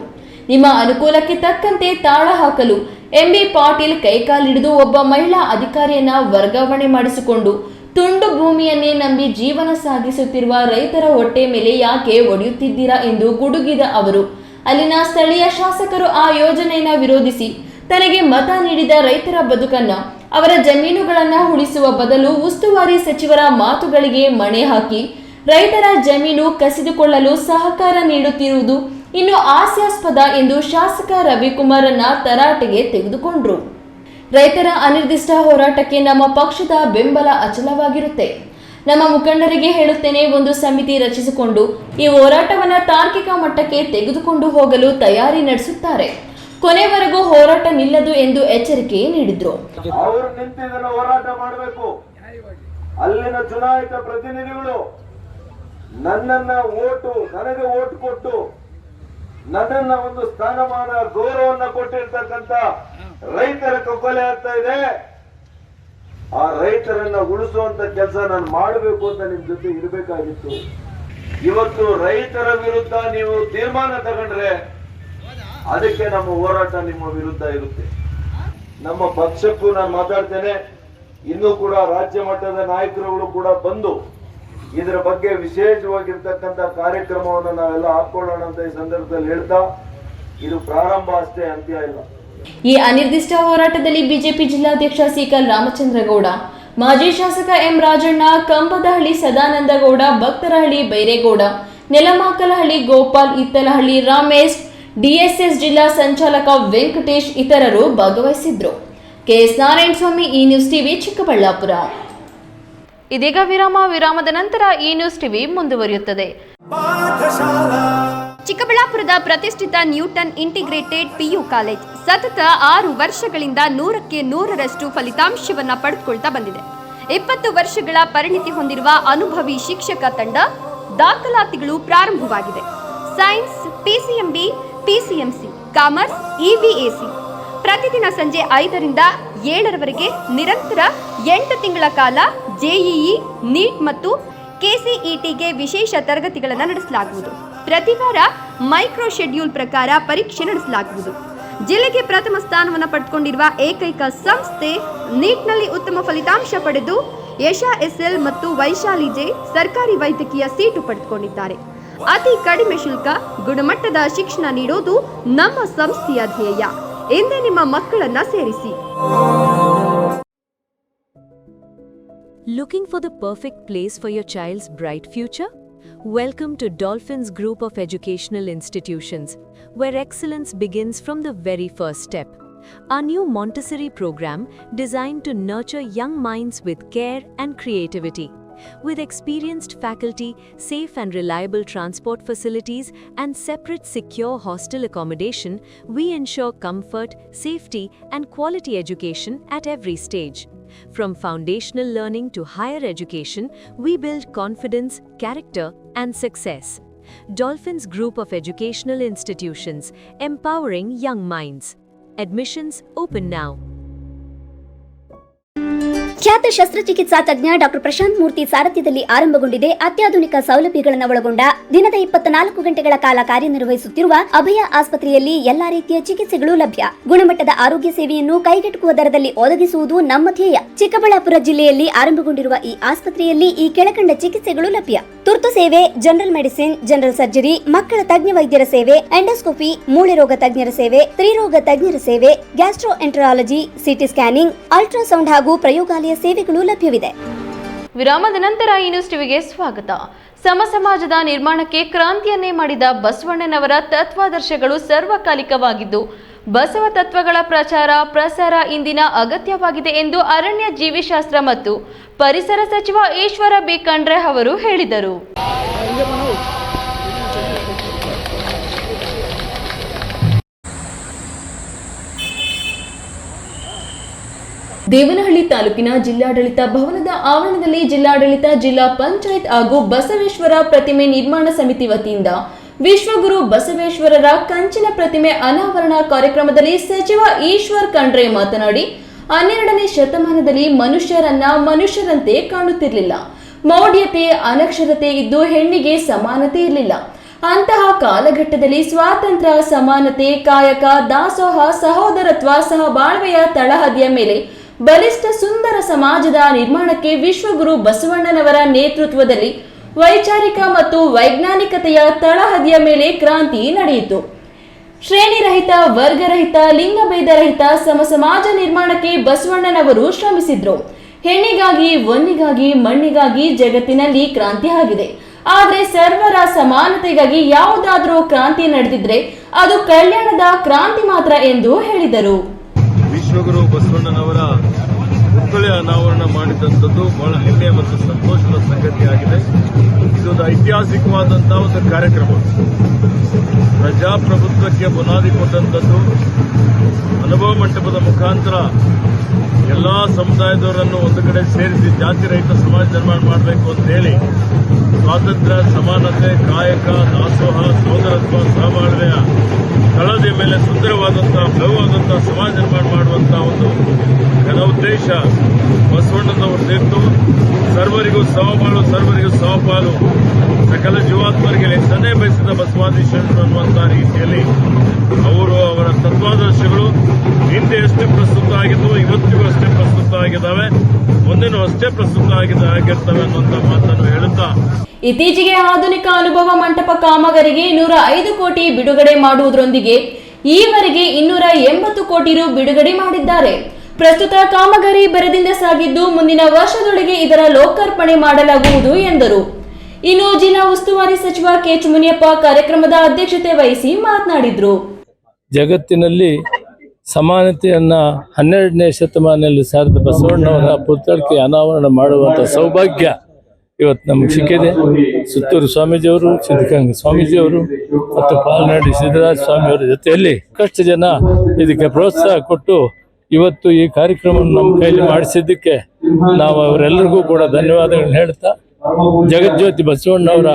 [SPEAKER 1] ನಿಮ್ಮ ಅನುಕೂಲಕ್ಕೆ ತಕ್ಕಂತೆ ತಾಳ ಹಾಕಲು ಎಂಬಿ ಪಾಟೀಲ್ ಕೈಕಾಲಿಡಿದು ಒಬ್ಬ ಮಹಿಳಾ ಅಧಿಕಾರಿಯನ್ನ ವರ್ಗಾವಣೆ ಮಾಡಿಸಿಕೊಂಡು ತುಂಡು ಭೂಮಿಯನ್ನೇ ನಂಬಿ ಜೀವನ ಸಾಗಿಸುತ್ತಿರುವ ರೈತರ ಹೊಟ್ಟೆ ಮೇಲೆ ಯಾಕೆ ಒಡೆಯುತ್ತಿದ್ದೀರಾ ಎಂದು ಗುಡುಗಿದ ಅವರು, ಅಲ್ಲಿನ ಸ್ಥಳೀಯ ಶಾಸಕರು ಆ ಯೋಜನೆಯನ್ನು ವಿರೋಧಿಸಿ ತನಗೆ ಮತ ನೀಡಿದ ರೈತರ ಬದುಕನ್ನ, ಅವರ ಜಮೀನುಗಳನ್ನ ಉಳಿಸುವ ಬದಲು ಉಸ್ತುವಾರಿ ಸಚಿವರ ಮಾತುಗಳಿಗೆ ಮಣೆ ಹಾಕಿ ರೈತರ ಜಮೀನು ಕಸಿದುಕೊಳ್ಳಲು ಸಹಕಾರ ನೀಡುತ್ತಿರುವುದು ಇನ್ನು ಹಾಸ್ಯಾಸ್ಪದ ಎಂದು ಶಾಸಕ ರವಿಕುಮಾರನ್ನ ತರಾಟೆಗೆ ತೆಗೆದುಕೊಂಡ್ರು. ರೈತರ ಅನಿರ್ದಿಷ್ಟ ಹೋರಾಟಕ್ಕೆ ನಮ್ಮ ಪಕ್ಷದ ಬೆಂಬಲ ಅಚಲವಾಗಿರುತ್ತೆ. ನಮ್ಮ ಮುಖಂಡರಿಗೆ ಹೇಳುತ್ತೇನೆ, ಒಂದು ಸಮಿತಿ ರಚಿಸಿಕೊಂಡು ಈ ಹೋರಾಟವನ್ನ ತಾರ್ಕಿಕ ಮಟ್ಟಕ್ಕೆ ತೆಗೆದುಕೊಂಡು ಹೋಗಲು ತಯಾರಿ ನಡೆಸುತ್ತಾರೆ. ಕೊನೆವರೆಗೂ ಹೋರಾಟ ನಿಲ್ಲದು ಎಂದು ಎಚ್ಚರಿಕೆ ನೀಡಿದ್ರು.
[SPEAKER 5] ಅವರು ನಿಂತಿದ್ದನ್ನು ಹೋರಾಟ ಮಾಡಬೇಕು. ಅಲ್ಲಿನ ಚುನಾಯಿತ ಪ್ರತಿನಿಧಿಗಳು ನನಗೆ ಓಟ್ ಕೊಟ್ಟು ನನ್ನನ್ನ ಒಂದು ಸ್ಥಾನಮಾನ ಗೌರವನ್ನ ಕೊಟ್ಟಿರ್ತಕ್ಕಂಥ ರೈತರ ಕೊಲೆ ಆಗ್ತಾ ಇದೆ. ಆ ರೈತರನ್ನ ಉಳಿಸುವಂತ ಕೆಲಸ ನಾನು ಮಾಡಬೇಕು ಅಂತ ನಿಮ್ ಜೊತೆ ಇರಬೇಕಾಗಿತ್ತು. ಇವತ್ತು ರೈತರ ವಿರುದ್ಧ ನೀವು ತೀರ್ಮಾನ ತಗೊಂಡ್ರೆ ಅದಕ್ಕೆ ನಮ್ಮ ಹೋರಾಟ ನಿಮ್ಮ ವಿರುದ್ಧ ಇರುತ್ತೆ. ನಮ್ಮ ಪಕ್ಷಕ್ಕೂ ನಾನು ಮಾತಾಡ್ತೇನೆ, ಇನ್ನೂ ಕೂಡ ರಾಜ್ಯ ಮಟ್ಟದ ನಾಯಕರುಗಳು ಕೂಡ ಬಂದು ಇದರ ಬಗ್ಗೆ ವಿಶೇಷವಾಗಿರ್ತಕ್ಕಂಥ ಕಾರ್ಯಕ್ರಮವನ್ನು ನಾವೆಲ್ಲ ಹಾಕೊಳ್ಳೋಣ ಅಂತ ಈ ಸಂದರ್ಭದಲ್ಲಿ ಹೇಳ್ತಾ, ಇದು ಪ್ರಾರಂಭ ಅಷ್ಟೇ, ಅಂತ್ಯ ಇಲ್ಲ.
[SPEAKER 1] ಈ ಅನಿರ್ದಿಷ್ಟ ಹೋರಾಟದಲ್ಲಿ ಬಿಜೆಪಿ ಜಿಲ್ಲಾಧ್ಯಕ್ಷ ಸಿಕಲ್ ರಾಮಚಂದ್ರಗೌಡ, ಮಾಜಿ ಶಾಸಕ ಎಂ ರಾಜಣ್ಣ, ಕಂಬದಹಳ್ಳಿ ಸದಾನಂದಗೌಡ, ಭಕ್ತರಹಳ್ಳಿ ಬೈರೇಗೌಡ, ನೆಲಮಾಕಲಹಳ್ಳಿ ಗೋಪಾಲ್, ಇತ್ತಲಹಳ್ಳಿ ರಾಮೇಶ್, ಡಿಎಸ್ಎಸ್ ಜಿಲ್ಲಾ ಸಂಚಾಲಕ ವೆಂಕಟೇಶ್ ಇತರರು ಭಾಗವಹಿಸಿದ್ರು. ಕೆಎಸ್ ನಾರಾಯಣ ಸ್ವಾಮಿ, ಈ ನ್ಯೂಸ್ ಟಿವಿ, ಚಿಕ್ಕಬಳ್ಳಾಪುರ.
[SPEAKER 2] ಇದೀಗ ವಿರಾಮದ ನಂತರ ಈ ನ್ಯೂಸ್ ಟಿವಿ ಮುಂದುವರಿಯುತ್ತದೆ. ಚಿಕ್ಕಬಳ್ಳಾಪುರದ ಪ್ರತಿಷ್ಠಿತ ನ್ಯೂಟನ್ ಇಂಟಿಗ್ರೇಟೆಡ್ ಪಿಯು ಕಾಲೇಜ್ ಸತತ 6 ವರ್ಷಗಳಿಂದ 100ಕ್ಕೆ 100ರಷ್ಟು ಫಲಿತಾಂಶವನ್ನ ಪಡೆದುಕೊಳ್ತಾ ಬಂದಿದೆ. 20 ವರ್ಷಗಳ ಪರಿಣಿತಿ ಹೊಂದಿರುವ ಅನುಭವಿ ಶಿಕ್ಷಕ ತಂಡ, ದಾಖಲಾತಿಗಳು ಪ್ರಾರಂಭವಾಗಿದೆ. ಸೈನ್ಸ್, ಪಿಸಿಎಂಬಿ, ಪಿಸಿಎಂಸಿ, ಕಾಮರ್ಸ್, ಇವಿಎಸಿ ಪ್ರತಿದಿನ ಸಂಜೆ 5ರಿಂದ 7ರವರೆಗೆ ನಿರಂತರ 8 ತಿಂಗಳ ಕಾಲ ಜೆಇಇ, ನೀಟ್ ಮತ್ತು ಕೆಸಿಇಟಿಗೆ ವಿಶೇಷ ತರಗತಿಗಳನ್ನು ನಡೆಸಲಾಗುವುದು. ಪ್ರತಿ ವಾರ ಮೈಕ್ರೋ ಶೆಡ್ಯೂಲ್ ಪ್ರಕಾರ ಪರೀಕ್ಷೆ ನಡೆಸಲಾಗುವುದು. ಜಿಲ್ಲೆಗೆ ಪ್ರಥಮ ಸ್ಥಾನವನ್ನು ಪಡೆದುಕೊಂಡಿರುವ ಏಕೈಕ ಸಂಸ್ಥೆ, ನೀಟ್ನಲ್ಲಿ ಉತ್ತಮ ಫಲಿತಾಂಶ ಪಡೆದು ಯಶಾ ಎಸ್ಎಲ್ ಮತ್ತು ವೈಶಾಲಿ ಜೆ ಸರ್ಕಾರಿ ವೈದ್ಯಕೀಯ ಸೀಟು ಪಡೆದುಕೊಂಡಿದ್ದಾರೆ. ಅತಿ ಕಡಿಮೆ ಶುಲ್ಕ, ಗುಣಮಟ್ಟದ ಶಿಕ್ಷಣ ನೀಡೋದು ನಮ್ಮ ಸಂಸ್ಥೆಯ ಧ್ಯೇಯ. ಎಂದೇ ನಿಮ್ಮ ಮಕ್ಕಳನ್ನ ಸೇರಿಸಿ.
[SPEAKER 6] Looking for the perfect place for your child's bright future? Welcome to Dolphins Group of Educational Institutions, where excellence begins from the very first step. Our new Montessori program designed to nurture young minds with care and creativity. With experienced faculty, safe and reliable transport facilities, and separate secure hostel accommodation, we ensure comfort, safety, and quality education at every stage. From foundational learning to higher education, we build confidence, character, and success. Dolphins Group of Educational Institutions, empowering young minds. Admissions open now.
[SPEAKER 7] ಖ್ಯಾತ ಶಸ್ತ್ರಚಿಕಿತ್ಸಾ ತಜ್ಞ doctor Prashant ಮೂರ್ತಿ ಸಾರಥ್ಯದಲ್ಲಿ ಆರಂಭಗೊಂಡಿದೆ ಅತ್ಯಾಧುನಿಕ ಸೌಲಭ್ಯಗಳನ್ನು ಒಳಗೊಂಡ ದಿನದ 24 ಗಂಟೆಗಳ ಕಾಲ ಕಾರ್ಯನಿರ್ವಹಿಸುತ್ತಿರುವ ಅಭಯ ಆಸ್ಪತ್ರೆಯಲ್ಲಿ ಎಲ್ಲಾ ರೀತಿಯ ಚಿಕಿತ್ಸೆಗಳು ಲಭ್ಯ. ಗುಣಮಟ್ಟದ ಆರೋಗ್ಯ ಸೇವೆಯನ್ನು ಕೈಗೆಟುಕುವ ದರದಲ್ಲಿ ಒದಗಿಸುವುದು ನಮ್ಮ ಧ್ಯೇಯ. ಚಿಕ್ಕಬಳ್ಳಾಪುರ ಜಿಲ್ಲೆಯಲ್ಲಿ ಆರಂಭಗೊಂಡಿರುವ ಈ ಆಸ್ಪತ್ರೆಯಲ್ಲಿ ಈ ಕೆಳಕಂಡ ಚಿಕಿತ್ಸೆಗಳು ಲಭ್ಯ: ತುರ್ತು ಸೇವೆ, ಜನರಲ್ ಮೆಡಿಸಿನ್, ಜನರಲ್ ಸರ್ಜರಿ, ಮಕ್ಕಳ ತಜ್ಞ ವೈದ್ಯರ ಸೇವೆ, ಎಂಡೋಸ್ಕೋಪಿ, ಮೂಳೆ ರೋಗ ತಜ್ಞರ ಸೇವೆ, ಸ್ತ್ರೀರೋಗ ತಜ್ಞರ ಸೇವೆ, gastro enterology, CT scanning, ultrasound ಹಾಗೂ ಪ್ರಯೋಗಾಲಯ ಸೇವೆಗಳು ಲಭ್ಯವಿದೆ.
[SPEAKER 2] ವಿರಾಮದ ನಂತರ ಈ ನ್ಯೂಸ್ ಟಿವಿಗೆ ಸ್ವಾಗತ. ಸಮಾಜದ ನಿರ್ಮಾಣಕ್ಕೆ ಕ್ರಾಂತಿಯನ್ನೇ ಮಾಡಿದ ಬಸವಣ್ಣನವರ ತತ್ವಾದರ್ಶಗಳು ಸರ್ವಕಾಲಿಕವಾಗಿದ್ದು, ಬಸವ ತತ್ವಗಳ ಪ್ರಸಾರ ಇಂದಿನ ಅಗತ್ಯವಾಗಿದೆ ಎಂದು ಅರಣ್ಯ ಜೀವಿಶಾಸ್ತ್ರ ಮತ್ತು ಪರಿಸರ ಸಚಿವ ಈಶ್ವರ ಬಿ ಖಂಡ್ರೆ ಅವರು ಹೇಳಿದರು.
[SPEAKER 1] ದೇವನಹಳ್ಳಿ ತಾಲೂಕಿನ ಜಿಲ್ಲಾಡಳಿತ ಭವನದ ಆವರಣದಲ್ಲಿ ಜಿಲ್ಲಾಡಳಿತ, ಜಿಲ್ಲಾ ಪಂಚಾಯತ್ ಹಾಗೂ ಬಸವೇಶ್ವರ ಪ್ರತಿಮೆ ನಿರ್ಮಾಣ ಸಮಿತಿ ವತಿಯಿಂದ ವಿಶ್ವಗುರು ಬಸವೇಶ್ವರರ ಕಂಚಿನ ಪ್ರತಿಮೆ ಅನಾವರಣ ಕಾರ್ಯಕ್ರಮದಲ್ಲಿ ಸಚಿವ ಈಶ್ವರ್ ಖಂಡ್ರೆ ಮಾತನಾಡಿ, 12ನೇ ಶತಮಾನದಲ್ಲಿ ಮನುಷ್ಯರನ್ನ ಮನುಷ್ಯರಂತೆ ಕಾಣುತ್ತಿರಲಿಲ್ಲ. ಮೌಢ್ಯತೆ, ಅನಕ್ಷರತೆ ಇದ್ದು ಹೆಣ್ಣಿಗೆ ಸಮಾನತೆ ಇರಲಿಲ್ಲ. ಅಂತಹ ಕಾಲಘಟ್ಟದಲ್ಲಿ ಸ್ವಾತಂತ್ರ್ಯ, ಸಮಾನತೆ, ಕಾಯಕ, ದಾಸೋಹ, ಸಹೋದರತ್ವ, ಸಹಬಾಳ್ವೆಯ ತಳಹದಿಯ ಮೇಲೆ ಬಲಿಷ್ಠ ಸುಂದರ ಸಮಾಜದ ನಿರ್ಮಾಣಕ್ಕೆ ವಿಶ್ವಗುರು ಬಸವಣ್ಣನವರ ನೇತೃತ್ವದಲ್ಲಿ ವೈಚಾರಿಕ ಮತ್ತು ವೈಜ್ಞಾನಿಕತೆಯ ತಳಹದಿಯ ಮೇಲೆ ಕ್ರಾಂತಿ ನಡೆಯಿತು. ಶ್ರೇಣಿರಹಿತ, ವರ್ಗರಹಿತ, ಲಿಂಗಭೇದರಹಿತ ಸಮ ಸಮಾಜ ನಿರ್ಮಾಣಕ್ಕೆ ಬಸವಣ್ಣನವರು ಶ್ರಮಿಸಿದ್ರು. ಹೆಣ್ಣಿಗಾಗಿ, ಒನ್ನಿಗಾಗಿ, ಮಣ್ಣಿಗಾಗಿ ಜಗತ್ತಿನಲ್ಲಿ ಕ್ರಾಂತಿ ಆಗಿದೆ. ಆದರೆ ಸರ್ವರ ಸಮಾನತೆಗಾಗಿ ಯಾವುದಾದ್ರೂ ಕ್ರಾಂತಿ ನಡೆದಿದ್ರೆ ಅದು ಕಲ್ಯಾಣದ ಕ್ರಾಂತಿ ಮಾತ್ರ ಎಂದು ಹೇಳಿದರು.
[SPEAKER 8] ವಿಶ್ವಗುರು ಬಸವಣ್ಣನವರ ಪುತ್ಥಳಿ ಅನಾವರಣ ಮಾಡಿದಂಥದ್ದು ಬಹಳ ಹೆಮ್ಮೆಯ ಮತ್ತು ಸಂತೋಷದ ಸಂಗತಿಯಾಗಿದೆ. ಇದೊಂದು ಐತಿಹಾಸಿಕವಾದಂತಹ ಒಂದು ಕಾರ್ಯಕ್ರಮ. ಪ್ರಜಾಪ್ರಭುತ್ವಕ್ಕೆ ಬುನಾದಿ ಕೊಟ್ಟಂಥದ್ದು. ಅನುಭವ ಮಂಟಪದ ಮುಖಾಂತರ ಎಲ್ಲಾ ಸಮುದಾಯದವರನ್ನು ಒಂದು ಕಡೆ ಸೇರಿಸಿ ಜಾತಿ ರಹಿತ ಸಮಾಜ ನಿರ್ಮಾಣ ಮಾಡಬೇಕು ಅಂತ ಹೇಳಿ ಸ್ವಾತಂತ್ರ್ಯ, ಸಮಾನತೆ, ಕಾಯಕ, ದಾಸೋಹ, ಸಹೋದರತ್ವ, ಸಹಬಾಳ್ವೆಯ ತಳದ ಮೇಲೆ ಸುಂದರವಾದಂತಹ, ಭವ್ಯವಾದಂತಹ ಸಮಾಜ ನಿರ್ಮಾಣ ಮಾಡುವಂತಹ ಒಂದು ಘನೋದ್ದೇಶ ಬಸವಣ್ಣನವರದಿತ್ತು. ಸರ್ವರಿಗೂ ಸಮಬಾಳು, ಸರ್ವರಿಗೂ ಸಮಪಾಲು, ಸಕಲ ಜೀವಾತ್ಮರಿಗೆ ಲೆಕ್ಕನ್ನೇ ಬಯಸಿದ ಬಸವಾದಿ ಶರಣರು ಅನ್ನುವಂತಹ ರೀತಿಯಲ್ಲಿ ಅವರು ಅವರ ತತ್ವಾದರ್ಶಗಳು ಹಿಂದೆ ಎಷ್ಟೇ ಪ್ರಸ್ತುತ ಆಗಿದ್ದವು, ಇವತ್ತಿಗೂ ಅಷ್ಟೇ ಪ್ರಸ್ತುತ ಆಗಿದ್ದಾವೆ, ಮುಂದೆನೂ ಅಷ್ಟೇ ಪ್ರಸ್ತುತ ಆಗಿರ್ತವೆ ಅನ್ನುವಂಥ ಮಾತನ್ನು ಹೇಳುತ್ತಾ,
[SPEAKER 1] ಇತ್ತೀಚೆಗೆ ಆಧುನಿಕ ಅನುಭವ ಮಂಟಪ ಕಾಮಗಾರಿಗೆ 105 ಕೋಟಿ ಬಿಡುಗಡೆ ಮಾಡುವುದರೊಂದಿಗೆ ಈವರೆಗೆ 280 ಕೋಟಿ ರು ಬಿಡುಗಡೆ ಮಾಡಿದ್ದಾರೆ. ಪ್ರಸ್ತುತ ಕಾಮಗಾರಿ ಭರದಿಂದ ಸಾಗಿದ್ದು ಮುಂದಿನ ವರ್ಷದೊಳಗೆ ಇದರ ಲೋಕಾರ್ಪಣೆ ಮಾಡಲಾಗುವುದು ಎಂದರು. ಇನ್ನು ಜಿಲ್ಲಾ ಉಸ್ತುವಾರಿ ಸಚಿವ ಕೆ.ಎಚ್. ಮುನಿಯಪ್ಪ ಕಾರ್ಯಕ್ರಮದ ಅಧ್ಯಕ್ಷತೆ ವಹಿಸಿ ಮಾತನಾಡಿದರು.
[SPEAKER 9] ಜಗತ್ತಿನಲ್ಲಿ ಸಮಾನತೆಯನ್ನ 12ನೇ ಶತಮಾನದಲ್ಲಿ ಸಾರಿದ ಬಸವಣ್ಣವರ ಪುತ್ಥಳಿಗೆ ಅನಾವರಣ ಮಾಡುವಂಥ ಸೌಭಾಗ್ಯ ಇವತ್ತು ನಮಗೆ ಸಿಕ್ಕಿದೆ. ಸುತ್ತೂರು ಸ್ವಾಮೀಜಿಯವರು, ಸಿದ್ಧಗಂಗಾ ಸ್ವಾಮೀಜಿಯವರು ಮತ್ತು ಪಾಲನಾಡಿ ಸಿದ್ದರಾಜ ಸ್ವಾಮಿಯವರ ಜೊತೆಯಲ್ಲಿ ಸಾಕಷ್ಟು ಜನ ಇದಕ್ಕೆ ಪ್ರೋತ್ಸಾಹ ಕೊಟ್ಟು ಇವತ್ತು ಈ ಕಾರ್ಯಕ್ರಮವನ್ನು ನಮ್ಮ ಕೈಲಿ ಮಾಡಿಸಿದ್ದಕ್ಕೆ ನಾವು ಅವರೆಲ್ಲರಿಗೂ ಕೂಡ ಧನ್ಯವಾದಗಳನ್ನ ಹೇಳ್ತಾ, ಜಗಜ್ಯೋತಿ ಬಸವಣ್ಣವರ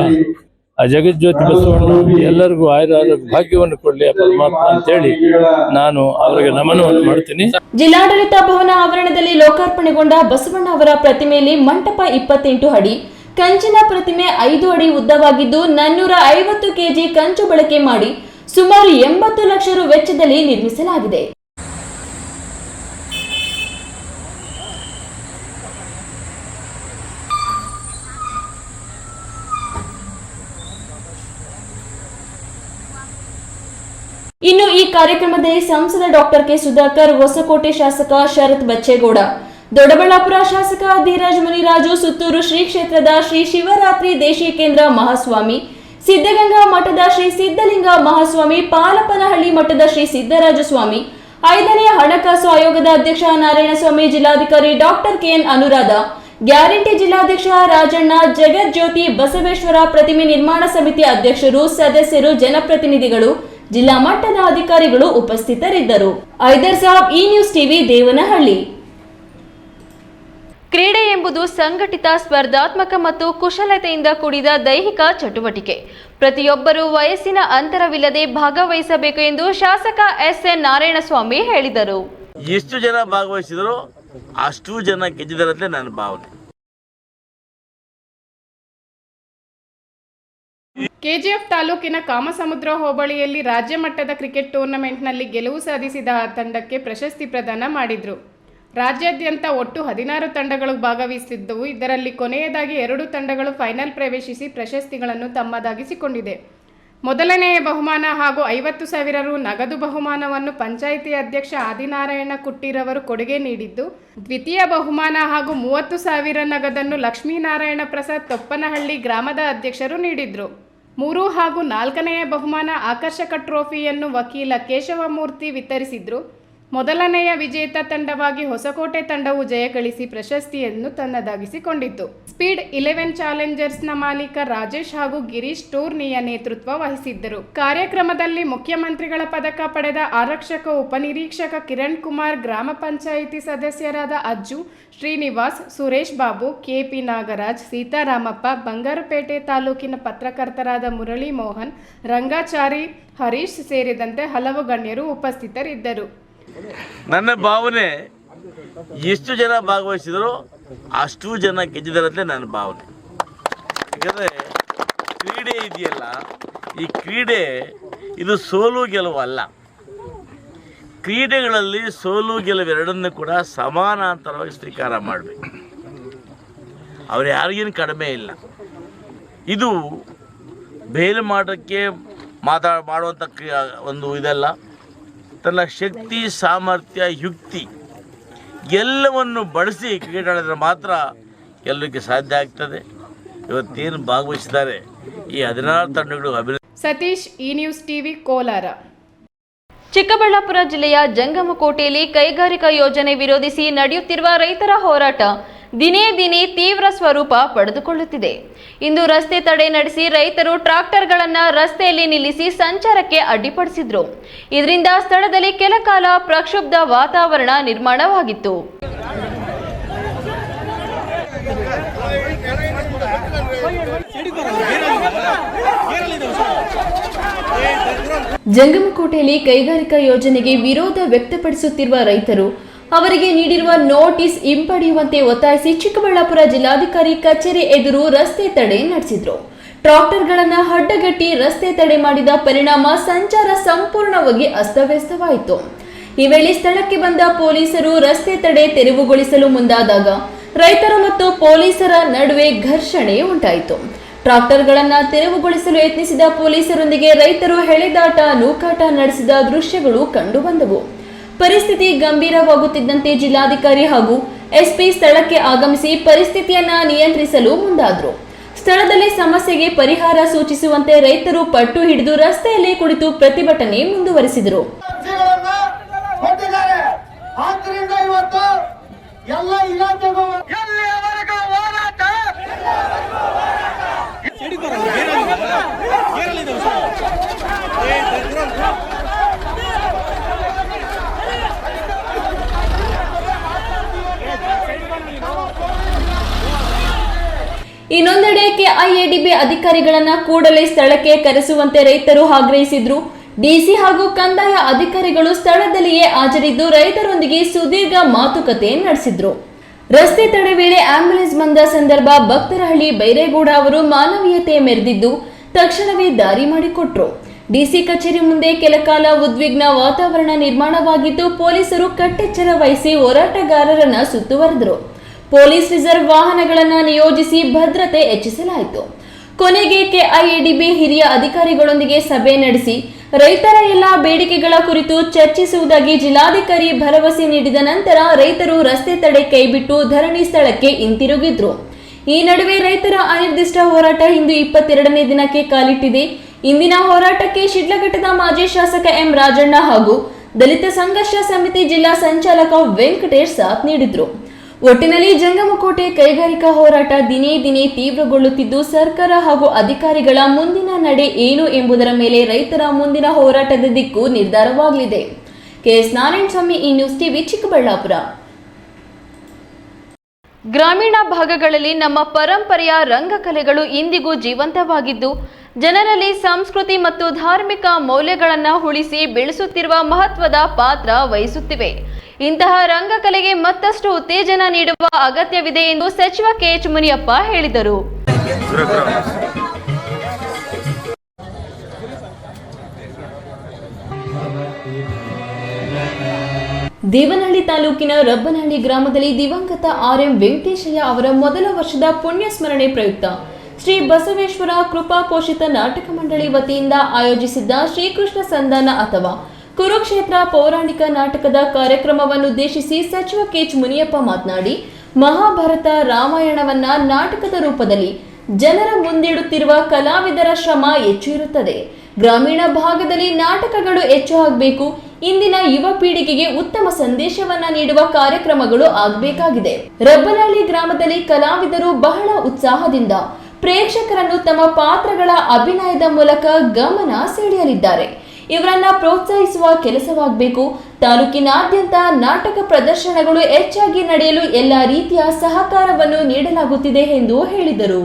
[SPEAKER 9] ಎಲ್ಲರಿಗೂ ಆಯುರಾರೋಗ್ಯ ಭಾಗ್ಯವನ್ನು ಕೊಡಲಿ ಪರಮಾತ್ಮ ಅಂತೇಳಿ ನಾನು ಅವರಿಗೆ ನಮನವನ್ನು ಮಾಡ್ತೀನಿ.
[SPEAKER 1] ಜಿಲ್ಲಾಡಳಿತ ಭವನ ಆವರಣದಲ್ಲಿ ಲೋಕಾರ್ಪಣೆಗೊಂಡ ಬಸವಣ್ಣ ಅವರ ಪ್ರತಿಮೆಯಲ್ಲಿ ಮಂಟಪ 28 ಅಡಿ, ಕಂಚಿನ ಪ್ರತಿಮೆ 5 ಅಡಿ ಉದ್ದವಾಗಿದ್ದು 450 ಕೆಜಿ ಕಂಚು ಬಳಕೆ ಮಾಡಿ ಸುಮಾರು 80 ಲಕ್ಷ ರು ವೆಚ್ಚದಲ್ಲಿ ನಿರ್ಮಿಸಲಾಗಿದೆ. ಇನ್ನು ಈ ಕಾರ್ಯಕ್ರಮದಲ್ಲಿ ಸಂಸದ ಡಾಕ್ಟರ್ ಕೆ ಸುಧಾಕರ್, ಹೊಸಕೋಟೆ ಶಾಸಕ ಶರತ್ ಬಚ್ಚೇಗೌಡ, ದೊಡ್ಡಬಳ್ಳಾಪುರ ಶಾಸಕ ಧೀರಜ್ ಮುನಿರಾಜು, ಸುತ್ತೂರು ಶ್ರೀ ಕ್ಷೇತ್ರದ ಶ್ರೀ ಶಿವರಾತ್ರಿ ದೇಶೀಕೇಂದ್ರ ಮಹಾಸ್ವಾಮಿ, ಸಿದ್ಧಗಂಗಾ ಮಠದ ಶ್ರೀ ಸಿದ್ಧಲಿಂಗ ಮಹಾಸ್ವಾಮಿ, ಪಾಲಪನಹಳ್ಳಿ ಮಠದ ಶ್ರೀ ಸಿದ್ದರಾಜ ಸ್ವಾಮಿ, 5ನೇ ಹಣಕಾಸು ಆಯೋಗದ ಅಧ್ಯಕ್ಷ ನಾರಾಯಣಸ್ವಾಮಿ, ಜಿಲ್ಲಾಧಿಕಾರಿ ಡಾಕ್ಟರ್ ಕೆಎನ್ ಅನುರಾಧ, ಗ್ಯಾರಂಟಿ ಜಿಲ್ಲಾಧ್ಯಕ್ಷ ರಾಜಣ್ಣ, ಜಗಜ್ಯೋತಿ ಬಸವೇಶ್ವರ ಪ್ರತಿಮೆ ನಿರ್ಮಾಣ ಸಮಿತಿ ಅಧ್ಯಕ್ಷರು, ಸದಸ್ಯರು, ಜನಪ್ರತಿನಿಧಿಗಳು, ಜಿಲ್ಲಾ ಮಟ್ಟದ ಅಧಿಕಾರಿಗಳು ಉಪಸ್ಥಿತರಿದ್ದರು. ಐದರ್ ಸಾಬ್, ಈ ನ್ಯೂಸ್ ಟಿವಿ, ದೇವನಹಳ್ಳಿ.
[SPEAKER 2] ಕ್ರೀಡೆ ಎಂಬುದು ಸಂಘಟಿತ, ಸ್ಪರ್ಧಾತ್ಮಕ ಮತ್ತು ಕುಶಲತೆಯಿಂದ ಕೂಡಿದ ದೈಹಿಕ ಚಟುವಟಿಕೆ. ಪ್ರತಿಯೊಬ್ಬರೂ ವಯಸ್ಸಿನ ಅಂತರವಿಲ್ಲದೆ ಭಾಗವಹಿಸಬೇಕು ಎಂದು ಶಾಸಕ ಎಸ್.ಎನ್. ನಾರಾಯಣಸ್ವಾಮಿ ಹೇಳಿದರು.
[SPEAKER 10] ಎಷ್ಟು ಜನ ಭಾಗವಹಿಸಿದ್ರು ಅಷ್ಟು ಜನ ಗೆದ್ದಿದ್ದಾರಂತೆ ನನ್ನ ಭಾವನೆ.
[SPEAKER 11] ಕೆಜಿಎಫ್ ತಾಲೂಕಿನ ಕಾಮಸಮುದ್ರ ಹೋಬಳಿಯಲ್ಲಿ ರಾಜ್ಯ ಮಟ್ಟದ ಕ್ರಿಕೆಟ್ ಟೂರ್ನಮೆಂಟ್ನಲ್ಲಿ ಗೆಲುವು ಸಾಧಿಸಿದ ತಂಡಕ್ಕೆ ಪ್ರಶಸ್ತಿ ಪ್ರದಾನ ಮಾಡಿದರು. ರಾಜ್ಯಾದ್ಯಂತ ಒಟ್ಟು 16 ತಂಡಗಳು ಭಾಗವಹಿಸಿದ್ದವು. ಇದರಲ್ಲಿ ಕೊನೆಯದಾಗಿ 2 ತಂಡಗಳು ಫೈನಲ್ ಪ್ರವೇಶಿಸಿ ಪ್ರಶಸ್ತಿಗಳನ್ನು ತಮ್ಮದಾಗಿಸಿಕೊಂಡಿದೆ. ಮೊದಲನೆಯ ಬಹುಮಾನ ಹಾಗೂ 50,000 ರು ನಗದು ಬಹುಮಾನವನ್ನು ಪಂಚಾಯಿತಿ ಅಧ್ಯಕ್ಷ ಆದಿನಾರಾಯಣ ಕುಟ್ಟಿರವರು ಕೊಡುಗೆ ನೀಡಿದ್ದು, ದ್ವಿತೀಯ ಬಹುಮಾನ ಹಾಗೂ 30,000 ನಗದನ್ನು ಲಕ್ಷ್ಮೀನಾರಾಯಣ ಪ್ರಸಾದ್ ತೊಪ್ಪನಹಳ್ಳಿ ಗ್ರಾಮದ ಅಧ್ಯಕ್ಷರು ನೀಡಿದ್ರು. 3 ಹಾಗೂ 4ನೆಯ ಬಹುಮಾನ ಆಕರ್ಷಕ ಟ್ರೋಫಿಯನ್ನು ವಕೀಲ ಕೇಶವಮೂರ್ತಿ ವಿತರಿಸಿದ್ರು. ಮೊದಲನೆಯ ವಿಜೇತ ತಂಡವಾಗಿ ಹೊಸಕೋಟೆ ತಂಡವು ಜಯಗಳಿಸಿ ಪ್ರಶಸ್ತಿಯನ್ನು ತನ್ನದಾಗಿಸಿಕೊಂಡಿತು. ಸ್ಪೀಡ್ 11 ಚಾಲೆಂಜರ್ಸ್ನ ಮಾಲೀಕ ರಾಜೇಶ್ ಹಾಗೂ ಗಿರೀಶ್ ಟೂರ್ನಿಯ ನೇತೃತ್ವ ವಹಿಸಿದ್ದರು. ಕಾರ್ಯಕ್ರಮದಲ್ಲಿ ಮುಖ್ಯಮಂತ್ರಿಗಳ ಪದಕ ಪಡೆದ ಆರಕ್ಷಕ ಉಪನಿರೀಕ್ಷಕ ಕಿರಣ್ ಕುಮಾರ್, ಗ್ರಾಮ ಪಂಚಾಯಿತಿ ಸದಸ್ಯರಾದ ಅಜ್ಜು, ಶ್ರೀನಿವಾಸ್, ಸುರೇಶ್ ಬಾಬು, ಕೆಪಿ ನಾಗರಾಜ್, ಸೀತಾರಾಮಪ್ಪ, ಬಂಗಾರಪೇಟೆ ತಾಲೂಕಿನ ಪತ್ರಕರ್ತರಾದ ಮುರಳಿ ಮೋಹನ್, ರಂಗಾಚಾರಿ, ಹರೀಶ್ ಸೇರಿದಂತೆ ಹಲವು ಗಣ್ಯರು ಉಪಸ್ಥಿತರಿದ್ದರು.
[SPEAKER 10] ನನ್ನ ಭಾವನೆ ಎಷ್ಟು ಜನ ಭಾಗವಹಿಸಿದರೂ ಅಷ್ಟು ಜನ ಗೆದ್ದಿದ್ದಾರಂತೆ ನನ್ನ ಭಾವನೆ. ಯಾಕಂದರೆ ಕ್ರೀಡೆ ಇದೆಯಲ್ಲ, ಈ ಕ್ರೀಡೆ ಇದು ಸೋಲು ಗೆಲುವು ಅಲ್ಲ. ಕ್ರೀಡೆಗಳಲ್ಲಿ ಸೋಲು ಗೆಲುವು ಎರಡನ್ನೂ ಕೂಡ ಸಮಾನಾಂತರವಾಗಿ ಸ್ವೀಕಾರ ಮಾಡಬೇಕು. ಅವ್ರು ಯಾರಿಗೇನು ಕಡಿಮೆ ಇಲ್ಲ. ಇದು ಬೇಲೆ ಮಾಡೋಕ್ಕೆ ಮಾಡುವಂಥ ಒಂದು ಇದಲ್ಲ. ತನ್ನ ಶಕ್ತಿ, ಸಾಮರ್ಥ್ಯ, ಯುಕ್ತಿ ಎಲ್ಲವನ್ನು ಬಳಸಿ ಕ್ರಿಕೆಟ್ ಆಡಿದ್ರೆ ಮಾತ್ರ ಗೆಲ್ಲಲಿಕ್ಕೆ ಸಾಧ್ಯ ಆಗ್ತದೆ. ಇವತ್ತೇನು ಭಾಗವಹಿಸಿದ್ದಾರೆ ಈ 16 ತಂಡಗಳು
[SPEAKER 11] ಸತೀಶ್, ಈ ನ್ಯೂಸ್ ಟಿವಿ, ಕೋಲಾರ.
[SPEAKER 1] ಚಿಕ್ಕಬಳ್ಳಾಪುರ ಜಿಲ್ಲೆಯ ಜಂಗಮಕೋಟೆಯಲ್ಲಿ ಕೈಗಾರಿಕಾ ಯೋಜನೆ ವಿರೋಧಿಸಿ ನಡೆಯುತ್ತಿರುವ ರೈತರ ಹೋರಾಟ ದಿನೇ ದಿನೇ ತೀವ್ರ ಸ್ವರೂಪ ಪಡೆದುಕೊಳ್ಳುತ್ತಿದೆ. ಇಂದು ರಸ್ತೆ ತಡೆ ನಡೆಸಿ ರೈತರು ಟ್ರಾಕ್ಟರ್ಗಳನ್ನು ರಸ್ತೆಯಲ್ಲಿ ನಿಲ್ಲಿಸಿ ಸಂಚಾರಕ್ಕೆ ಅಡ್ಡಿಪಡಿಸಿದ್ರು. ಇದರಿಂದ ಸ್ಥಳದಲ್ಲಿ ಕೆಲ ಕಾಲ ಪ್ರಕ್ಷುಬ್ಧ ವಾತಾವರಣ ನಿರ್ಮಾಣವಾಗಿತ್ತು. ಜಂಗಮಕೋಟೆಯಲ್ಲಿ ಕೈಗಾರಿಕಾ ಯೋಜನೆಗೆ ವಿರೋಧ ವ್ಯಕ್ತಪಡಿಸುತ್ತಿರುವ ರೈತರು ಅವರಿಗೆ ನೀಡಿರುವ ನೋಟಿಸ್ ಹಿಂಪಡೆಯುವಂತೆ ಒತ್ತಾಯಿಸಿ ಚಿಕ್ಕಬಳ್ಳಾಪುರ ಜಿಲ್ಲಾಧಿಕಾರಿ ಕಚೇರಿ ಎದುರು ರಸ್ತೆ ತಡೆ ನಡೆಸಿದ್ರು. ಟ್ರಾಕ್ಟರ್ಗಳನ್ನು ಅಡ್ಡಗಟ್ಟಿ ರಸ್ತೆ ತಡೆ ಮಾಡಿದ ಪರಿಣಾಮ ಸಂಚಾರ ಸಂಪೂರ್ಣವಾಗಿ ಅಸ್ತವ್ಯಸ್ತವಾಯಿತು. ಈ ವೇಳೆ ಸ್ಥಳಕ್ಕೆ ಬಂದ ಪೊಲೀಸರು ರಸ್ತೆ ತಡೆ ತೆರವುಗೊಳಿಸಲು ಮುಂದಾದಾಗ ರೈತರು ಮತ್ತು ಪೊಲೀಸರ ನಡುವೆ ಘರ್ಷಣೆ ಉಂಟಾಯಿತು. ಟ್ರಾಕ್ಟರ್ಗಳನ್ನು ತೆರವುಗೊಳಿಸಲು ಯತ್ನಿಸಿದ ಪೊಲೀಸರೊಂದಿಗೆ ರೈತರು ಹೆಳೆದಾಟ, ನೂಕಾಟ ನಡೆಸಿದ ದೃಶ್ಯಗಳು ಕಂಡುಬಂದವು. ಪರಿಸ್ಥಿತಿ ಗಂಭೀರವಾಗುತ್ತಿದ್ದಂತೆ ಜಿಲ್ಲಾಧಿಕಾರಿ ಹಾಗೂ ಎಸ್ಪಿ ಸ್ಥಳಕ್ಕೆ ಆಗಮಿಸಿ ಪರಿಸ್ಥಿತಿಯನ್ನ ನಿಯಂತ್ರಿಸಲು ಮುಂದಾದರು. ಸ್ಥಳದಲ್ಲಿ ಸಮಸ್ಯೆಗೆ ಪರಿಹಾರ ಸೂಚಿಸುವಂತೆ ರೈತರು ಪಟ್ಟು ಹಿಡಿದು ರಸ್ತೆಯಲ್ಲಿ ಕುಳಿತು ಪ್ರತಿಭಟನೆ ಮುಂದುವರೆಸಿದರು. ಇನ್ನೊಂದೆಡೆ ಕೆಐಎಡಿಬಿ ಅಧಿಕಾರಿಗಳನ್ನ ಕೂಡಲೇ ಸ್ಥಳಕ್ಕೆ ಕರೆಸುವಂತೆ ರೈತರು ಆಗ್ರಹಿಸಿದ್ರು. ಡಿಸಿ ಹಾಗೂ ಕಂದಾಯ ಅಧಿಕಾರಿಗಳು ಸ್ಥಳದಲ್ಲಿಯೇ ಹಾಜರಿದ್ದು ರೈತರೊಂದಿಗೆ ಸುದೀರ್ಘ ಮಾತುಕತೆ ನಡೆಸಿದ್ರು. ರಸ್ತೆ ತಡೆ ವೇಳೆ ಆಂಬ್ಯುಲೆನ್ಸ್ ಬಂದ ಸಂದರ್ಭ ಭಕ್ತರಹಳ್ಳಿ ಬೈರೇಗೌಡ ಅವರು ಮಾನವೀಯತೆ ಮೆರೆದಿದ್ದು ತಕ್ಷಣವೇ ದಾರಿ ಮಾಡಿಕೊಟ್ರು. ಡಿಸಿ ಕಚೇರಿ ಮುಂದೆ ಕೆಲಕಾಲ ಉದ್ವಿಗ್ನ ವಾತಾವರಣ ನಿರ್ಮಾಣವಾಗಿದ್ದು ಪೊಲೀಸರು ಕಟ್ಟೆಚ್ಚರ ವಹಿಸಿ ಹೋರಾಟಗಾರರನ್ನ ಸುತ್ತುವರೆದರು. ಪೊಲೀಸ್ ರಿಸರ್ವ್ ವಾಹನಗಳನ್ನು ನಿಯೋಜಿಸಿ ಭದ್ರತೆ ಹೆಚ್ಚಿಸಲಾಯಿತು. ಕೊನೆಗೆ ಕೆಐಎಡಿಬಿ ಹಿರಿಯ ಅಧಿಕಾರಿಗಳೊಂದಿಗೆ ಸಭೆ ನಡೆಸಿ ರೈತರ ಎಲ್ಲಾ ಬೇಡಿಕೆಗಳ ಕುರಿತು ಚರ್ಚಿಸುವುದಾಗಿ ಜಿಲ್ಲಾಧಿಕಾರಿ ಭರವಸೆ ನೀಡಿದ ನಂತರ ರೈತರು ರಸ್ತೆ ತಡೆ ಕೈಬಿಟ್ಟು ಧರಣಿ ಸ್ಥಳಕ್ಕೆ ಹಿಂತಿರುಗಿದ್ರು. ಈ ನಡುವೆ ರೈತರ ಅನಿರ್ದಿಷ್ಟ ಹೋರಾಟ ಇಂದು 22ನೇ ದಿನಕ್ಕೆ ಕಾಲಿಟ್ಟಿದೆ. ಇಂದಿನ ಹೋರಾಟಕ್ಕೆ ಶಿಡ್ಲಘಟ್ಟದ ಮಾಜಿ ಶಾಸಕ ಎಂ ರಾಜಣ್ಣ ಹಾಗೂ ದಲಿತ ಸಂಘರ್ಷ ಸಮಿತಿ ಜಿಲ್ಲಾ ಸಂಚಾಲಕ ವೆಂಕಟೇಶ್ ಸಾಥ್ ನೀಡಿದ್ರು. ಒಟ್ಟಿನಲ್ಲಿ ಜಂಗಮಕೋಟೆ ಕೈಗಾರಿಕಾ ಹೋರಾಟ ದಿನೇ ದಿನೇ ತೀವ್ರಗೊಳ್ಳುತ್ತಿದ್ದು ಸರ್ಕಾರ ಹಾಗೂ ಅಧಿಕಾರಿಗಳ ಮುಂದಿನ ನಡೆ ಏನು ಎಂಬುದರ ಮೇಲೆ ರೈತರ ಮುಂದಿನ ಹೋರಾಟದ ದಿಕ್ಕು ನಿರ್ಧಾರವಾಗಲಿದೆ. ಕೆಎಸ್ ನಾರಾಯಣಸ್ವಾಮಿ, ಈ ನ್ಯೂಸ್ ಟಿವಿ, ಚಿಕ್ಕಬಳ್ಳಾಪುರ. ಗ್ರಾಮೀಣ ಭಾಗಗಳಲ್ಲಿ ನಮ್ಮ ಪರಂಪರೆಯ ರಂಗಕಲೆಗಳು ಇಂದಿಗೂ ಜೀವಂತವಾಗಿದ್ದು ಜನರಲ್ಲಿ ಸಂಸ್ಕೃತಿ ಮತ್ತು ಧಾರ್ಮಿಕ ಮೌಲ್ಯಗಳನ್ನು ಉಳಿಸಿ ಬೆಳೆಸುತ್ತಿರುವ ಮಹತ್ವದ ಪಾತ್ರ ವಹಿಸುತ್ತಿವೆ. ಇಂತಹ ರಂಗಕಲೆಗೆ ಮತ್ತಷ್ಟು ಉತ್ತೇಜನ ನೀಡುವ ಅಗತ್ಯವಿದೆ ಎಂದು ಸಚಿವ ಕೆಎಚ್ ಮುನಿಯಪ್ಪ ಹೇಳಿದರು. ದೇವನಹಳ್ಳಿ ತಾಲೂಕಿನ ರಬ್ಬನಹಳ್ಳಿ ಗ್ರಾಮದಲ್ಲಿ ದಿವಂಗತ ಆರ್.ಎಂ. ವೆಂಕಟೇಶಯ್ಯ ಅವರ ಮೊದಲ ವರ್ಷದ ಪುಣ್ಯ ಸ್ಮರಣೆ ಪ್ರಯುಕ್ತ ಶ್ರೀ ಬಸವೇಶ್ವರ ಕೃಪಾ ಪೋಷಿತ ನಾಟಕ ಮಂಡಳಿ ವತಿಯಿಂದ ಆಯೋಜಿಸಿದ್ದ ಶ್ರೀಕೃಷ್ಣ ಸಂಧಾನ ಅಥವಾ ಕುರುಕ್ಷೇತ್ರ ಪೌರಾಣಿಕ ನಾಟಕದ ಕಾರ್ಯಕ್ರಮವನ್ನುದ್ದೇಶಿಸಿ ಸಚಿವ ಕೆಎಚ್ ಮುನಿಯಪ್ಪ ಮಾತನಾಡಿ, ಮಹಾಭಾರತ ರಾಮಾಯಣವನ್ನ ನಾಟಕದ ರೂಪದಲ್ಲಿ ಜನರ ಮುಂದಿಡುತ್ತಿರುವ ಕಲಾವಿದರ ಶ್ರಮ ಹೆಚ್ಚು ಇರುತ್ತದೆ. ಗ್ರಾಮೀಣ ಭಾಗದಲ್ಲಿ ನಾಟಕಗಳು ಹೆಚ್ಚು ಆಗಬೇಕು. ಇಂದಿನ ಯುವ ಪೀಳಿಗೆಗೆ ಉತ್ತಮ ಸಂದೇಶವನ್ನ ನೀಡುವ ಕಾರ್ಯಕ್ರಮಗಳು ಆಗಬೇಕಾಗಿದೆ. ರಬ್ಬನಹಳ್ಳಿ ಗ್ರಾಮದಲ್ಲಿ ಕಲಾವಿದರು ಬಹಳ ಉತ್ಸಾಹದಿಂದ ಪ್ರೇಕ್ಷಕರನ್ನು ತಮ್ಮ ಪಾತ್ರಗಳ ಅಭಿನಯದ ಮೂಲಕ ಗಮನ ಸೆಳೆಯಲಿದ್ದಾರೆ. ಇವರನ್ನ ಪ್ರೋತ್ಸಾಹಿಸುವ ಕೆಲಸವಾಗಬೇಕು. ತಾಲೂಕಿನಾದ್ಯಂತ ನಾಟಕ ಪ್ರದರ್ಶನಗಳು ಹೆಚ್ಚಾಗಿ ನಡೆಯಲು ಎಲ್ಲ ರೀತಿಯ ಸಹಕಾರವನ್ನು ನೀಡಲಾಗುತ್ತಿದೆ ಎಂದು ಹೇಳಿದರು.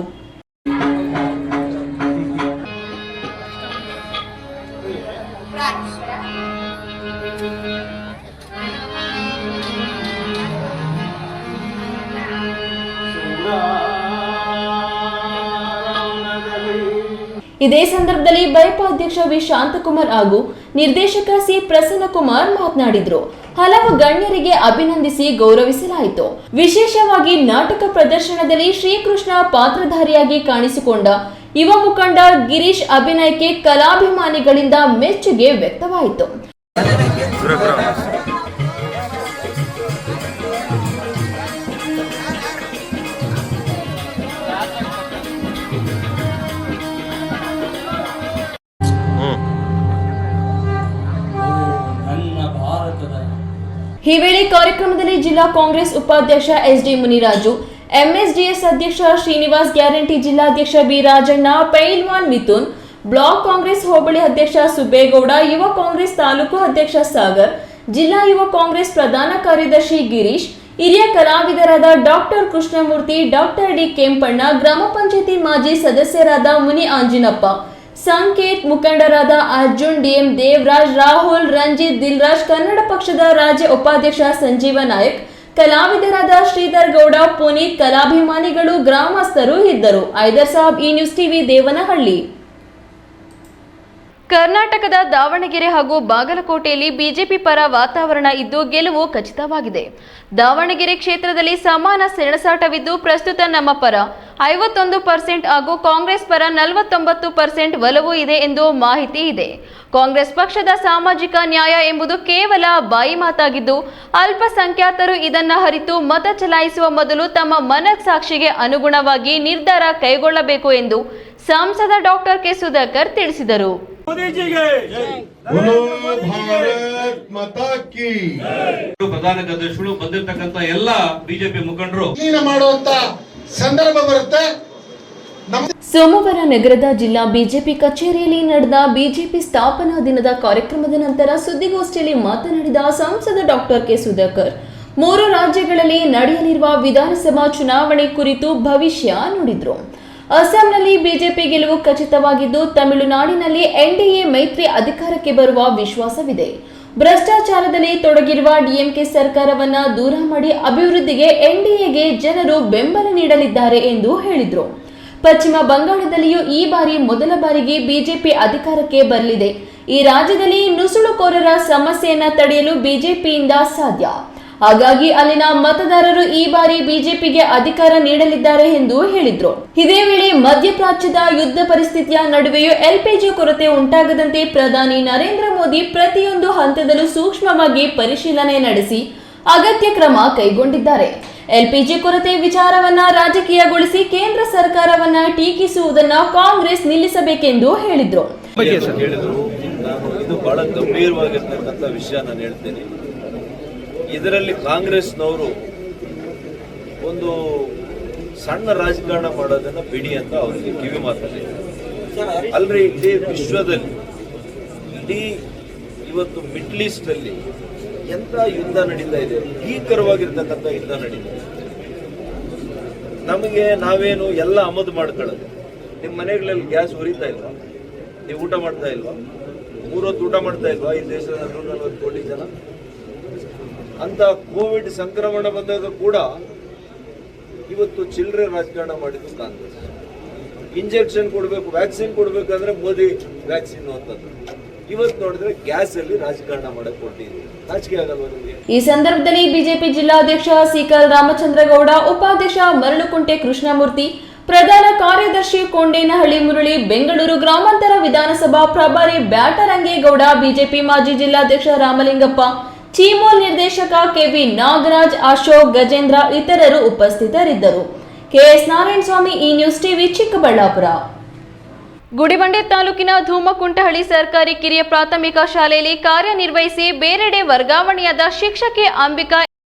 [SPEAKER 1] ಇದೇ ಸಂದರ್ಭದಲ್ಲಿ ಬೈಪ ಅಧ್ಯಕ್ಷ ವಿ ಶಾಂತಕುಮಾರ್ ಹಾಗೂ ನಿರ್ದೇಶಕ ಸಿ ಪ್ರಸನ್ನಕುಮಾರ್ ಮಾತನಾಡಿದರು. ಹಲವು ಗಣ್ಯರಿಗೆ ಅಭಿನಂದಿಸಿ ಗೌರವಿಸಲಾಯಿತು. ವಿಶೇಷವಾಗಿ ನಾಟಕ ಪ್ರದರ್ಶನದಲ್ಲಿ ಶ್ರೀಕೃಷ್ಣ ಪಾತ್ರಧಾರಿಯಾಗಿ ಕಾಣಿಸಿಕೊಂಡ ಯುವ ಮುಖಂಡ ಗಿರೀಶ್ ಅಭಿನಯಕ್ಕೆ ಕಲಾಭಿಮಾನಿಗಳಿಂದ ಮೆಚ್ಚುಗೆ ವ್ಯಕ್ತವಾಯಿತು. ಈ ವೇಳೆ ಕಾರ್ಯಕ್ರಮದಲ್ಲಿ ಜಿಲ್ಲಾ ಕಾಂಗ್ರೆಸ್ ಉಪಾಧ್ಯಕ್ಷ ಎಸ್ಡಿ ಮುನಿರಾಜು, ಎಂಎಸ್ಡಿಎಸ್ ಅಧ್ಯಕ್ಷ ಶ್ರೀನಿವಾಸ್ ಗ್ಯಾರಂಟಿ, ಜಿಲ್ಲಾಧ್ಯಕ್ಷ ಬಿ ರಾಜಣ್ಣ, ಪೈಲ್ವಾನ್ ಮಿಥುನ್, ಬ್ಲಾಕ್ ಕಾಂಗ್ರೆಸ್ ಹೋಬಳಿ ಅಧ್ಯಕ್ಷ ಸುಬೇಗೌಡ, ಯುವ ಕಾಂಗ್ರೆಸ್ ತಾಲೂಕು ಅಧ್ಯಕ್ಷ ಸಾಗರ್, ಜಿಲ್ಲಾ ಯುವ ಕಾಂಗ್ರೆಸ್ ಪ್ರಧಾನ ಕಾರ್ಯದರ್ಶಿ ಗಿರೀಶ್, ಹಿರಿಯ ಕಲಾವಿದರಾದ doctor Krishnamurthy, doctor D Kempanna, ಗ್ರಾಮ ಪಂಚಾಯತಿ ಮಾಜಿ ಸದಸ್ಯರಾದ ಮುನಿ ಆಂಜಿನಪ್ಪ, ಸಂಕೇತ್, ಮುಖಂಡರಾದ ಅರ್ಜುನ್, ಡಿಎಂ ದೇವರಾಜ್, ರಾಹುಲ್, ರಂಜಿತ್, ದಿಲ್ರಾಜ್, ಕನ್ನಡ ಪಕ್ಷದ ರಾಜ್ಯ ಉಪಾಧ್ಯಕ್ಷ ಸಂಜೀವ ನಾಯಕ್, ಕಲಾವಿದರಾದ ಶ್ರೀಧರ್ ಗೌಡ, ಪುನೀತ್, ಕಲಾಭಿಮಾನಿಗಳು, ಗ್ರಾಮಸ್ಥರು ಇದ್ದರು. ಐದರ್ ಸಾಬ್, ಈ ನ್ಯೂಸ್ ಟಿವಿ, ದೇವನಹಳ್ಳಿ.
[SPEAKER 2] ಕರ್ನಾಟಕದ ದಾವಣಗೆರೆ ಹಾಗೂ ಬಾಗಲಕೋಟೆಯಲ್ಲಿ ಬಿಜೆಪಿ ಪರ ವಾತಾವರಣ ಇದ್ದು ಗೆಲುವು ಖಚಿತವಾಗಿದೆ. ದಾವಣಗೆರೆ ಕ್ಷೇತ್ರದಲ್ಲಿ ಸಮಾನ ಸೆಣಸಾಟವಿದ್ದು ಪ್ರಸ್ತುತ ನಮ್ಮ ಪರ 51% ಹಾಗೂ ಕಾಂಗ್ರೆಸ್ ಪರ 49% ಒಲವು ಇದೆ ಎಂದು ಮಾಹಿತಿ ಇದೆ. ಕಾಂಗ್ರೆಸ್ ಪಕ್ಷದ ಸಾಮಾಜಿಕ ನ್ಯಾಯ ಎಂಬುದು ಕೇವಲ ಬಾಯಿ ಮಾತಾಗಿದ್ದು ಅಲ್ಪಸಂಖ್ಯಾತರು ಇದನ್ನ ಅರಿತು ಮತ ಚಲಾಯಿಸುವ ಮೊದಲು ತಮ್ಮ ಮನಸ್ಸಾಕ್ಷಿಗೆ ಅನುಗುಣವಾಗಿ ನಿರ್ಧಾರ ಕೈಗೊಳ್ಳಬೇಕು ಎಂದು ಸಂಸದ ಡಾಕ್ಟರ್ ಕೆ ಸುಧಾಕರ್ ತಿಳಿಸಿದರು.
[SPEAKER 5] ಪ್ರಧಾನ ಕಾರ್ಯದರ್ಶಿಗಳು ಬಂದಿರತಕ್ಕಂತ ಎಲ್ಲ ಬಿಜೆಪಿ ಮುಖಂಡರು
[SPEAKER 4] ಮಾಡುವಂತ ಸಂದರ್ಭ ಬರುತ್ತೆ.
[SPEAKER 1] ಸೋಮವಾರ ನಗರದ ಜಿಲ್ಲಾ ಬಿಜೆಪಿ ಕಚೇರಿಯಲ್ಲಿ ನಡೆದ ಬಿಜೆಪಿ ಸ್ಥಾಪನಾ ದಿನದ ಕಾರ್ಯಕ್ರಮದ ನಂತರ ಸುದ್ದಿಗೋಷ್ಠಿಯಲ್ಲಿ ಮಾತನಾಡಿದ ಸಂಸದ ಡಾಕ್ಟರ್ ಕೆ ಸುಧಾಕರ್, 3 ರಾಜ್ಯಗಳಲ್ಲಿ ನಡೆಯಲಿರುವ ವಿಧಾನಸಭಾ ಚುನಾವಣೆ ಕುರಿತು ಭವಿಷ್ಯ ನುಡಿದರು. ಅಸ್ಸಾಂನಲ್ಲಿ ಬಿಜೆಪಿ ಗೆಲುವು ಖಚಿತವಾಗಿದ್ದು ತಮಿಳುನಾಡಿನಲ್ಲಿ ಎನ್ಡಿಎ ಮೈತ್ರಿ ಅಧಿಕಾರಕ್ಕೆ ಬರುವ ವಿಶ್ವಾಸವಿದೆ. ಭ್ರಷ್ಟಾಚಾರದಲ್ಲಿ ತೊಡಗಿರುವ ಡಿಎಂಕೆ ಸರ್ಕಾರವನ್ನ ದೂರ ಮಾಡಿ ಅಭಿವೃದ್ಧಿಗೆ ಎನ್ಡಿಎಗೆ ಜನರು ಬೆಂಬಲ ನೀಡಲಿದ್ದಾರೆ ಎಂದು ಹೇಳಿದರು. ಪಶ್ಚಿಮ ಬಂಗಾಳದಲ್ಲಿಯೂ ಈ ಬಾರಿ ಮೊದಲ ಬಾರಿಗೆ ಬಿಜೆಪಿ ಅಧಿಕಾರಕ್ಕೆ ಬರಲಿದೆ. ಈ ರಾಜ್ಯದಲ್ಲಿ ನುಸುಳುಕೋರರ ಸಮಸ್ಯೆಯನ್ನ ತಡೆಯಲು ಬಿಜೆಪಿಯಿಂದ ಸಾಧ್ಯ. ಹಾಗಾಗಿ ಅಲ್ಲಿನ ಮತದಾರರು ಈ ಬಾರಿ ಬಿಜೆಪಿಗೆ ಅಧಿಕಾರ ನೀಡಲಿದ್ದಾರೆ ಎಂದು ಹೇಳಿದ್ರು. ಇದೇ ವೇಳೆ ಮಧ್ಯಪ್ರಾಚ್ಯದ ಯುದ್ಧ ಪರಿಸ್ಥಿತಿಯ ನಡುವೆಯೂ ಎಲ್ಪಿಜಿ ಕೊರತೆ ಉಂಟಾಗದಂತೆ ಪ್ರಧಾನಿ ನರೇಂದ್ರ ಮೋದಿ ಪ್ರತಿಯೊಂದು ಹಂತದಲ್ಲೂ ಸೂಕ್ಷ್ಮವಾಗಿ ಪರಿಶೀಲನೆ ನಡೆಸಿ ಅಗತ್ಯ ಕ್ರಮ ಕೈಗೊಂಡಿದ್ದಾರೆ. ಎಲ್ಪಿಜಿ ಕೊರತೆ ವಿಚಾರವನ್ನ ರಾಜಕೀಯಗೊಳಿಸಿ ಕೇಂದ್ರ ಸರ್ಕಾರವನ್ನ ಟೀಕಿಸುವುದನ್ನ ಕಾಂಗ್ರೆಸ್ ನಿಲ್ಲಿಸಬೇಕೆಂದು ಹೇಳಿದ್ರು.
[SPEAKER 5] ಇದು ಬಹಳ ಗಂಭೀರವಾಗಿರ್ತಕ್ಕಂಥ ವಿಷಯ ನಾನು ಹೇಳ್ತೇನೆ. ಇದರಲ್ಲಿ ಕಾಂಗ್ರೆಸ್ನವರು ಒಂದು ಸಣ್ಣ ರಾಜಕಾರಣ ಮಾಡೋದನ್ನ ಬಿಡಿ ಅಂತ ಅವರಿಗೆ ಕಿವಿ ಮಾತಲ್ಲಿ ಅಲ್ರಿ. ಇಡೀ ವಿಶ್ವದಲ್ಲಿ ಇಡೀ ಇವತ್ತು ಮಿಡ್ಲ್ ಈಸ್ಟ್ ಅಲ್ಲಿ ಎಂತ ಯುದ್ಧ ನಡೀತಾ ಇದೆ, ಭೀಕರವಾಗಿರ್ತಕ್ಕಂಥ ಯುದ್ಧ ನಡೀತಾ ಇದೆ. ನಮಗೆ ನಾವೇನು ಎಲ್ಲ ಆಮದು ಮಾಡ್ಕೊಳ್ಳೋದು. ನಿಮ್ಮ ಮನೆಗಳಲ್ಲಿ ಗ್ಯಾಸ್ ಉರಿತಾ ಇಲ್ವಾ? ನೀವು ಊಟ ಮಾಡ್ತಾ ಇಲ್ವಾ? 3 ಹೊತ್ತು ಊಟ ಮಾಡ್ತಾ ಇಲ್ವಾ ಈ ದೇಶದ 140 ಕೋಟಿ ಜನ? ಅಂತ ಕೋವಿಡ್ ಸಂಕ್ರಮಣ ಬಂದಾಗ ಕೂಡ ಇವತ್ತು ಚಿಲ್ಲರೆ ರಾಜಕಾರಣ ಮಾಡಿದ್ದು ಕಾಂಗ್ರೆಸ್. ಇಂಜೆಕ್ಷನ್ ಕೊಡಬೇಕು, ವ್ಯಾಕ್ಸಿನ್ ಕೊಡಬೇಕಾದ್ರೆ ಮೋದಿ ವ್ಯಾಕ್ಸಿನ್ ಅಂತಂದ್ರು. ಇವತ್ತು ನೋಡಿದ್ರೆ ಗ್ಯಾಸ್ ಅಲ್ಲಿ ರಾಜಕಾರಣ ಮಾಡಕ್ ಕೊಟ್ಟಿದ್ದೀವಿ. ನಾಚಿಕೆ ಆಗಲ್ವಾ ನಿಮಗೆ?
[SPEAKER 1] ಈ ಸಂದರ್ಭದಲ್ಲಿ ಬಿಜೆಪಿ ಜಿಲ್ಲಾಧ್ಯಕ್ಷ ಸಿಕಲ್ ರಾಮಚಂದ್ರಗೌಡ, ಉಪಾಧ್ಯಕ್ಷ ಮರಳುಕುಂಟೆ ಕೃಷ್ಣಮೂರ್ತಿ, ಪ್ರಧಾನ ಕಾರ್ಯದರ್ಶಿ ಕೊಂಡೇನಹಳ್ಳಿ ಮುರಳಿ, ಬೆಂಗಳೂರು ಗ್ರಾಮಾಂತರ ವಿಧಾನಸಭಾ ಪ್ರಭಾರಿ ಬ್ಯಾಟರಂಗೇಗೌಡ, ಬಿಜೆಪಿ ಮಾಜಿ ಜಿಲ್ಲಾಧ್ಯಕ್ಷ ರಾಮಲಿಂಗಪ್ಪ, ಚೀಮೋಲ್ ನಿರ್ದೇಶಕ ಕೆವಿ ನಾಗರಾಜ್, ಅಶೋಕ್, ಗಜೇಂದ್ರ ಇತರರು ಉಪಸ್ಥಿತರಿದ್ದರು. ಕೆಎಸ್ ನಾರಾಯಣಸ್ವಾಮಿ, ಈ ನ್ಯೂಸ್ ಟಿವಿ, ಚಿಕ್ಕಬಳ್ಳಾಪುರ. ಗುಡಿಬಂಡೆ ತಾಲೂಕಿನ ಧೂಮಕುಂಟಹಳ್ಳಿ ಸರ್ಕಾರಿ ಕಿರಿಯ ಪ್ರಾಥಮಿಕ ಶಾಲೆಯಲ್ಲಿ ಕಾರ್ಯನಿರ್ವಹಿಸಿ ಬೇರೆಡೆ ವರ್ಗಾವಣೆಯಾದ ಶಿಕ್ಷಕಿ ಅಂಬಿಕಾ